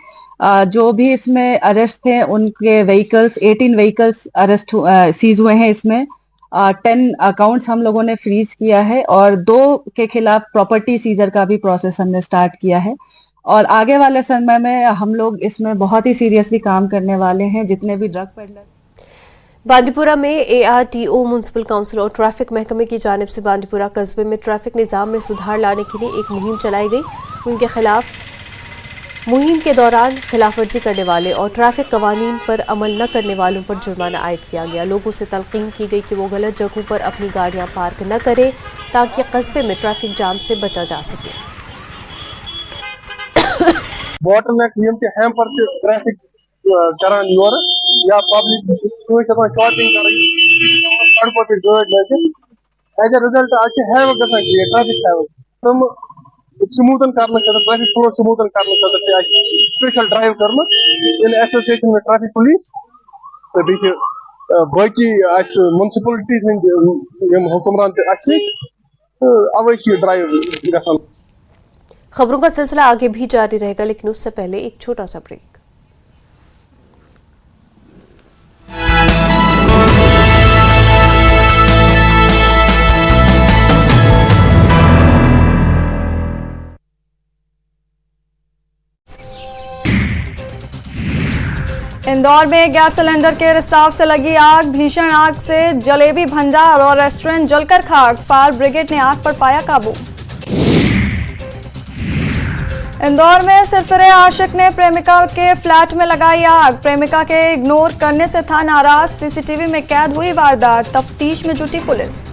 जो भी इसमें अरेस्ट थे उनके व्हीकल्स 18 व्हीकल्स अरेस्ट सीज हुए हैं इसमें। 10 अकाउंट्स हम लोगों ने फ्रीज किया है और 2 के खिलाफ प्रॉपर्टी सीजर का भी प्रोसेस हमने स्टार्ट किया है और आगे वाले समय में हम लोग इसमें बहुत ही सीरियसली काम करने वाले हैं। जितने भी ड्रग पेडलर बांदीपुरा में ARTO म्युनिसिपल काउंसिल और ट्रैफिक महकमे की जानिब से बांदीपुरा कस्बे में ट्रैफिक निज़ाम में सुधार लाने के लिए एक मुहिम चलाई गई। उनके खिलाफ मुहिम के दौरान खिलाफ वर्जी करने वाले और ट्रैफिक कवानीन पर अमल न करने वालों पर जुर्माना आयद किया गया। लोगों से तलकीन की गई कि वो गलत जगहों पर अपनी गाड़ियां पार्क न करें ताकि कस्बे में ट्रैफिक जाम से बचा जा सके। बोटलनेक यम ते हैम्पर ट्रैफिक करान योर या पब्लिक शॉटिंग कर सड़कों पर गाड़ लेकिन एज ए रिजल्ट आज हैव गसन कि ट्रैफिक हैव तुम स्मूथन करने खतर ट्रैफिक थोड़ा स्मूथन करने खतर स्पेशल ड्राइव करना इन एसोसिएशन में ट्रैफिक पुलिस तो बीच बाकी म्युनिसिपलिटीज हंद हुक्मरान अवश्य ड्राइव गसन। खबरों का सिलसिला आगे भी जारी रहेगा, लेकिन उससे पहले एक छोटा सा ब्रेक। इंदौर में गैस सिलेंडर के रिसाव से लगी आग, भीषण आग से जलेबी भंडार और रेस्टोरेंट जलकर खाक, फायर ब्रिगेड ने आग पर पाया काबू। इंदौर में सिरफिरे आशिक ने प्रेमिका के फ्लैट में लगाई आग, प्रेमिका के इग्नोर करने से था नाराज, सीसीटीवी में कैद हुई वारदात, तफ्तीश में जुटी पुलिस।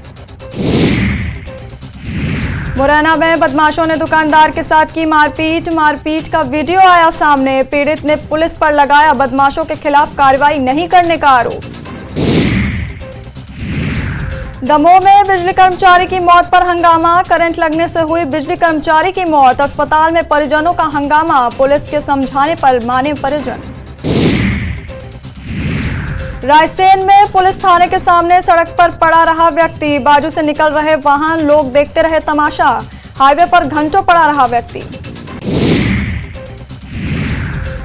मुरैना में बदमाशों ने दुकानदार के साथ की मारपीट का वीडियो आया सामने, पीड़ित ने पुलिस पर लगाया बदमाशों के खिलाफ कार्रवाई नहीं करने का आरोप। दमोह में बिजली कर्मचारी की मौत पर हंगामा, करंट लगने से हुई बिजली कर्मचारी की मौत, अस्पताल में परिजनों का हंगामा, पुलिस के समझाने पर माने परिजन। रायसेन में पुलिस थाने के सामने सड़क पर पड़ा रहा व्यक्ति, बाजू से निकल रहे वाहन, लोग देखते रहे तमाशा, हाईवे पर घंटों पड़ा रहा व्यक्ति।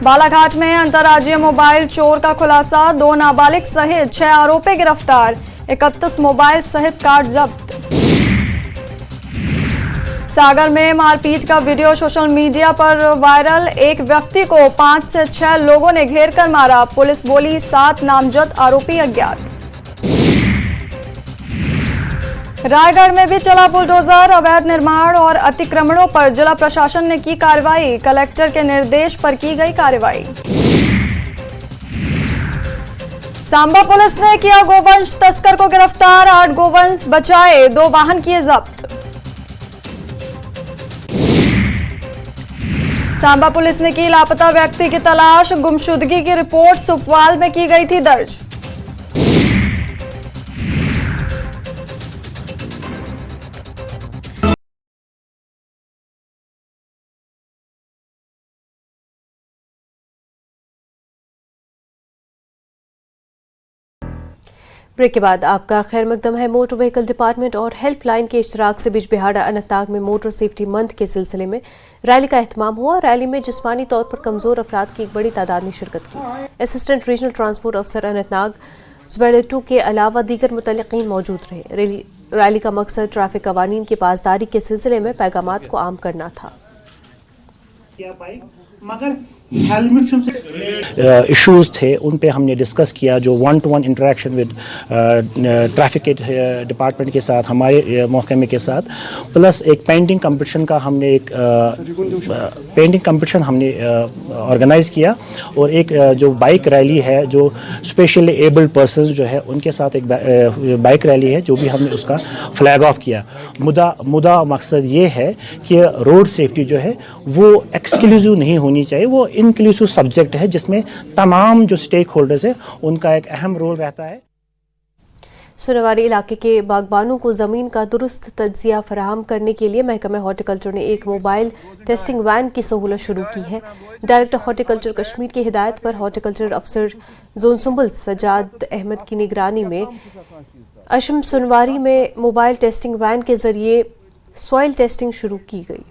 बालाघाट में अंतर्राज्यीय मोबाइल चोर का खुलासा, 2 नाबालिग सहित 6 आरोपी गिरफ्तार, 31 मोबाइल सहित कार्ड जब्त। सागर में मारपीट का वीडियो सोशल मीडिया पर वायरल। एक व्यक्ति को 5 से 6 लोगों ने घेर कर मारा। पुलिस बोली 7 नामजद आरोपी अज्ञात। रायगढ़ में भी चला बुलडोजर। अवैध निर्माण और अतिक्रमणों पर जिला प्रशासन ने की कार्रवाई। कलेक्टर के निर्देश पर की गई कार्रवाई। सांबा पुलिस ने किया गोवंश तस्कर को गिरफ्तार। 8 गोवंश बचाए, 2 वाहन किए जब्त। सांबा पुलिस ने की लापता व्यक्ति की तलाश। गुमशुदगी की रिपोर्ट सुपवाल में की गई थी दर्ज। ब्रेक के बाद आपका खैर मकदम है। मोटर व्हीकल डिपार्टमेंट और हेल्पलाइन के इश्तराक से बिजबिहाड़ा अनंतनाग में मोटर सेफ्टी मंथ के सिलसिले में रैली का एहतमाम हुआ। रैली में जिस्मानी तौर पर कमजोर अफराद की एक बड़ी तादाद ने शिरकत की। असिस्टेंट रीजनल ट्रांसपोर्ट अफसर अनंतनाग जुबैर 2 के अलावा दीगर मुतल्लिकीन मौजूद रहे। रैली का मकसद ट्रैफिक कवानीन की पासदारी के सिलसिले में पैगामात को आम करना था। मगर इश्यूज थे उन पे हमने डिस्कस किया, जो 1-to-1 इंटरेक्शन विद ट्रैफिक के डिपार्टमेंट के साथ, हमारे महकमे के साथ, प्लस एक पेंटिंग कंपटीशन का हमने ऑर्गेनाइज किया। और एक जो बाइक रैली है, जो स्पेशली एबल्ड पर्सन जो है उनके साथ एक बाइक रैली है, जो भी हमने उसका फ्लैग ऑफ किया। मुद्दा मकसद ये है कि रोड सेफ्टी जो है वो एक्सक्लूसिव नहीं होनी चाहिए, वो इंक्लूसिव सब्जेक्ट है जिसमें तमाम जो स्टेक होल्डर्स है उनका एक अहम रोल रहता है। सोनावारी इलाके के बागबानों को ज़मीन का दुरुस्त तज्जिया फराहम करने के लिए महकमा हॉर्टिकल्चर ने एक मोबाइल टेस्टिंग वैन की सहूलत शुरू की है। डायरेक्टर हॉर्टिकल्चर कश्मीर की हिदायत पर हॉर्टिकल्चर अफसर जोन सुंबल सजाद अहमद की निगरानी में अशम सोनवारी में मोबाइल टेस्टिंग वैन के जरिए सॉइल टेस्टिंग शुरू की गई।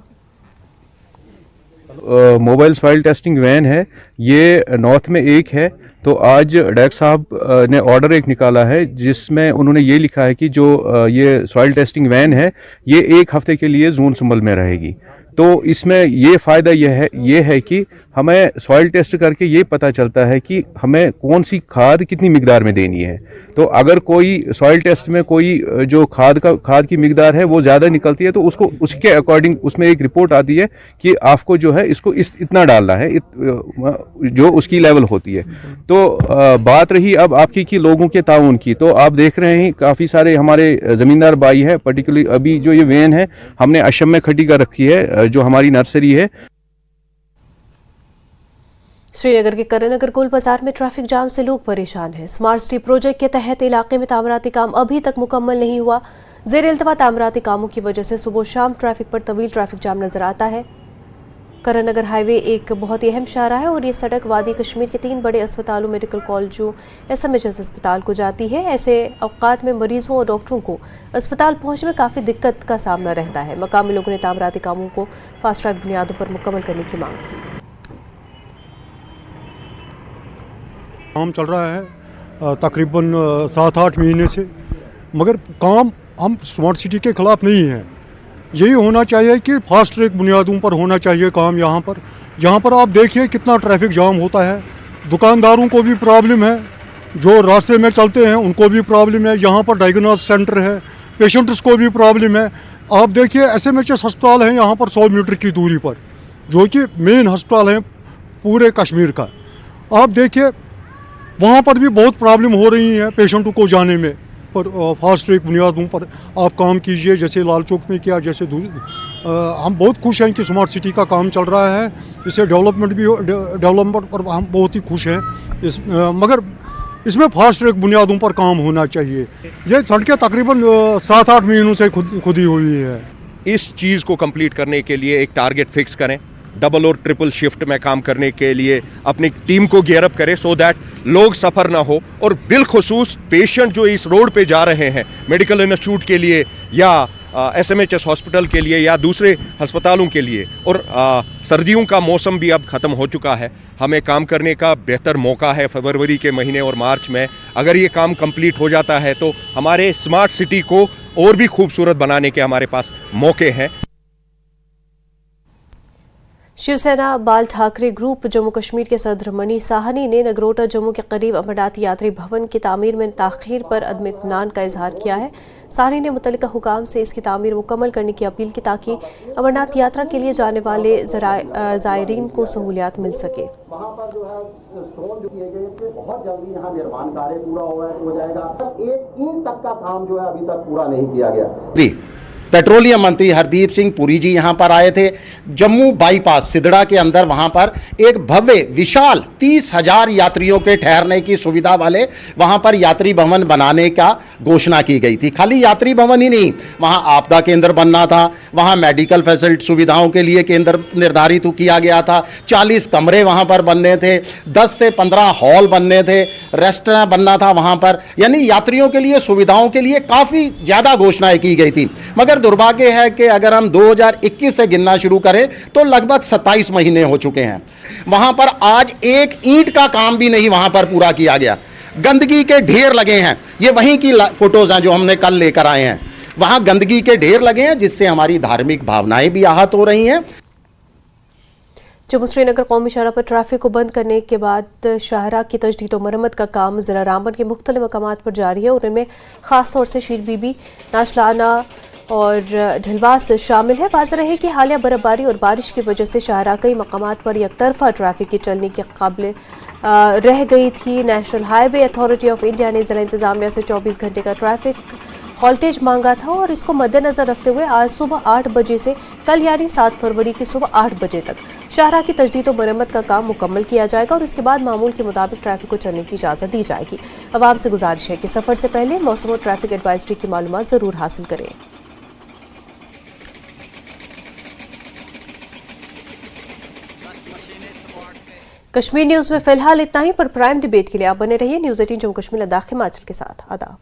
मोबाइल सॉइल टेस्टिंग वैन है, ये नॉर्थ में एक है। तो आज डायरेक्टर साहब ने ऑर्डर एक निकाला है जिसमें उन्होंने ये लिखा है कि जो ये सॉइल टेस्टिंग वैन है ये 1 हफ्ते के लिए जोन सुंबल में रहेगी। तो इसमें ये फ़ायदा ये है कि हमें सॉइल टेस्ट करके ये पता चलता है कि हमें कौन सी खाद कितनी मिकदार में देनी है। तो अगर कोई सॉइल टेस्ट में कोई जो खाद की मिकदार है वो ज़्यादा निकलती है तो उसके अकॉर्डिंग उसमें एक रिपोर्ट आती है कि आपको जो है इसको इतना डालना है, जो उसकी लेवल होती है। तो बात रही अब आपकी कि लोगों के ताउन की, तो आप देख रहे हैं काफ़ी सारे हमारे ज़मींदार भाई हैं। पर्टिकुलरली अभी जो ये वैन है हमने अशम में खड़ी कर रखी है, जो हमारी नर्सरी है। श्रीनगर के करणनगर गोल बाजार में ट्रैफिक जाम से लोग परेशान हैं। स्मार्ट सिटी प्रोजेक्ट के तहत इलाके में तामीराती काम अभी तक मुकम्मल नहीं हुआ। ज़ेर इल्तवा तामीराती कामों की वजह से सुबह शाम ट्रैफिक पर तवील ट्रैफिक जाम नजर आता है। करणनगर हाईवे एक बहुत ही अहम शाहरा है और ये सड़क वादी कश्मीर के 3 बड़े अस्पतालों, मेडिकल कॉलेजों, SMHS अस्पताल को जाती है। ऐसे औकात में मरीजों और डॉक्टरों को अस्पताल पहुंचने में काफ़ी दिक्कत का सामना रहता है। मकामी लोगों ने तामीराती कामों को फास्ट ट्रैक बुनियादों पर मुकम्मल करने की मांग की। काम चल रहा है तकरीबन 7-8 महीने से, मगर काम हम स्मार्ट सिटी के खिलाफ नहीं है। यही होना चाहिए कि फास्ट ट्रैक बुनियादों पर होना चाहिए काम। यहाँ पर आप देखिए कितना ट्रैफिक जाम होता है। दुकानदारों को भी प्रॉब्लम है, जो रास्ते में चलते हैं उनको भी प्रॉब्लम है। यहाँ पर डायग्नोसिस सेंटर है, पेशेंट्स को भी प्रॉब्लम है। आप देखिए SMHS अस्पताल है यहाँ पर 100 मीटर की दूरी पर, जो कि मेन अस्पताल है पूरे कश्मीर का। आप देखिए वहाँ पर भी बहुत प्रॉब्लम हो रही है पेशेंटों को जाने में। पर फास्ट ट्रैक बुनियादों पर आप काम कीजिए, जैसे लाल चौक में किया, जैसे हम बहुत खुश हैं कि स्मार्ट सिटी का काम चल रहा है। इससे डेवलपमेंट पर हम बहुत ही खुश हैं। मगर इसमें फास्ट ट्रैक बुनियादों पर काम होना चाहिए। ये सड़कें तकरीबन 7-8 महीनों से खुदी हुई है। इस चीज़ को कंप्लीट करने के लिए एक टारगेट फिक्स करें, डबल और ट्रिपल शिफ्ट में काम करने के लिए अपनी टीम को गियर अप करें, सो दैट लोग सफ़र ना हो। और बिलखुसूस पेशेंट जो इस रोड पे जा रहे हैं मेडिकल इंस्टीट्यूट के लिए या SMHS हॉस्पिटल के लिए या दूसरे अस्पतालों के लिए, और सर्दियों का मौसम भी अब ख़त्म हो चुका है, हमें काम करने का बेहतर मौका है फरवरी के महीने और मार्च में। अगर ये काम कंप्लीट हो जाता है तो हमारे स्मार्ट सिटी को और भी खूबसूरत बनाने के हमारे पास मौके हैं। शिवसेना बाल ठाकरे ग्रुप जम्मू कश्मीर के सदर मनी साहनी ने नगरोटा जम्मू के करीब अमरनाथ यात्री भवन की तामीर में ताखीर पर अदम इत्मीनान का इजहार किया है। साहनी ने मुतल्लिका हुकाम से इसकी तामीर मुकम्मल करने की अपील की ताकि अमरनाथ यात्रा के लिए जाने वाले ज़ायरीन को सहूलियात मिल सके। वहाँ पर जो है स्टोन जो किए गए थे बहुत जल्दी यहाँ निर्माण कार्य पूरा हो जाएगा। एक ईंट तक का काम जो है अभी तक पूरा नहीं किया गया। पेट्रोलियम मंत्री हरदीप सिंह पुरी जी यहाँ पर आए थे। जम्मू बाईपास सिदड़ा के अंदर वहाँ पर एक भव्य विशाल 30,000 यात्रियों के ठहरने की सुविधा वाले वहाँ पर यात्री भवन बनाने का घोषणा की गई थी। खाली यात्री भवन ही नहीं, वहाँ आपदा केंद्र बनना था, वहाँ मेडिकल फैसिलिटी सुविधाओं के लिए केंद्र निर्धारित किया गया था, 40 कमरे वहाँ पर बनने थे, 10 से 15 हॉल बनने थे, रेस्टोरेंट बनना था वहाँ पर, यानी यात्रियों के लिए सुविधाओं के लिए काफ़ी ज़्यादा घोषणाएं की गई थी। मगर दुर्भाग्य है कि अगर हम 2021 से गिनना शुरू करें तो लगभग 27 महीने हो चुके हैं। वहां पर आज एक ईंट का काम भी नहीं वहां पर पूरा किया गया। गंदगी के ढेर लगे हैं, ये वहीं की फोटोज हैं जो हमने कल लेकर आए हैं। वहां गंदगी के ढेर लगे हैं जिससे हमारी धार्मिक भावनाएं भी आहत हो रही हैं। जम्मू श्रीनगर कौमी शाहरा पर ट्रैफिक को बंद करने के बाद शाहरा की तजदीद और मरम्मत का काम ज़िला रामबन के मुख्तलिफ मकामात पर जारी है और इनमें खास तौर से शीर बीबी, नाचलाना और ढलवास शामिल है। वाज़ेह रहे कि हालिया बर्फबारी और बारिश की वजह से शाहरा कई मकामात पर यकतरफा ट्रैफिक की चलने के काबिल रह गई थी। National highway authority of India ने ज़िला इंतज़ामिया से 24 घंटे का ट्रैफिक हॉल्टेज मांगा था और इसको मद्देनजर रखते हुए आज सुबह 8 बजे से कल यानी 7 फरवरी की सुबह 8 बजे तक शाहरा की तजदीद और मरम्मत का काम मुकम्मल किया जाएगा और इसके बाद मामूल के मुताबिक ट्रैफिक को चलने की इजाज़त दी जाएगी। अवाम से गुजारिश है कि सफ़र से पहले मौसम और ट्रैफिक एडवाइजरी की मालूमात ज़रूर हासिल करें। कश्मीर न्यूज़ में फिलहाल इतना ही, पर प्राइम डिबेट के लिए आप बने रहिए न्यूज़ 18 जम्मू कश्मीर लद्दाख हिमाचल के साथ। आदाब।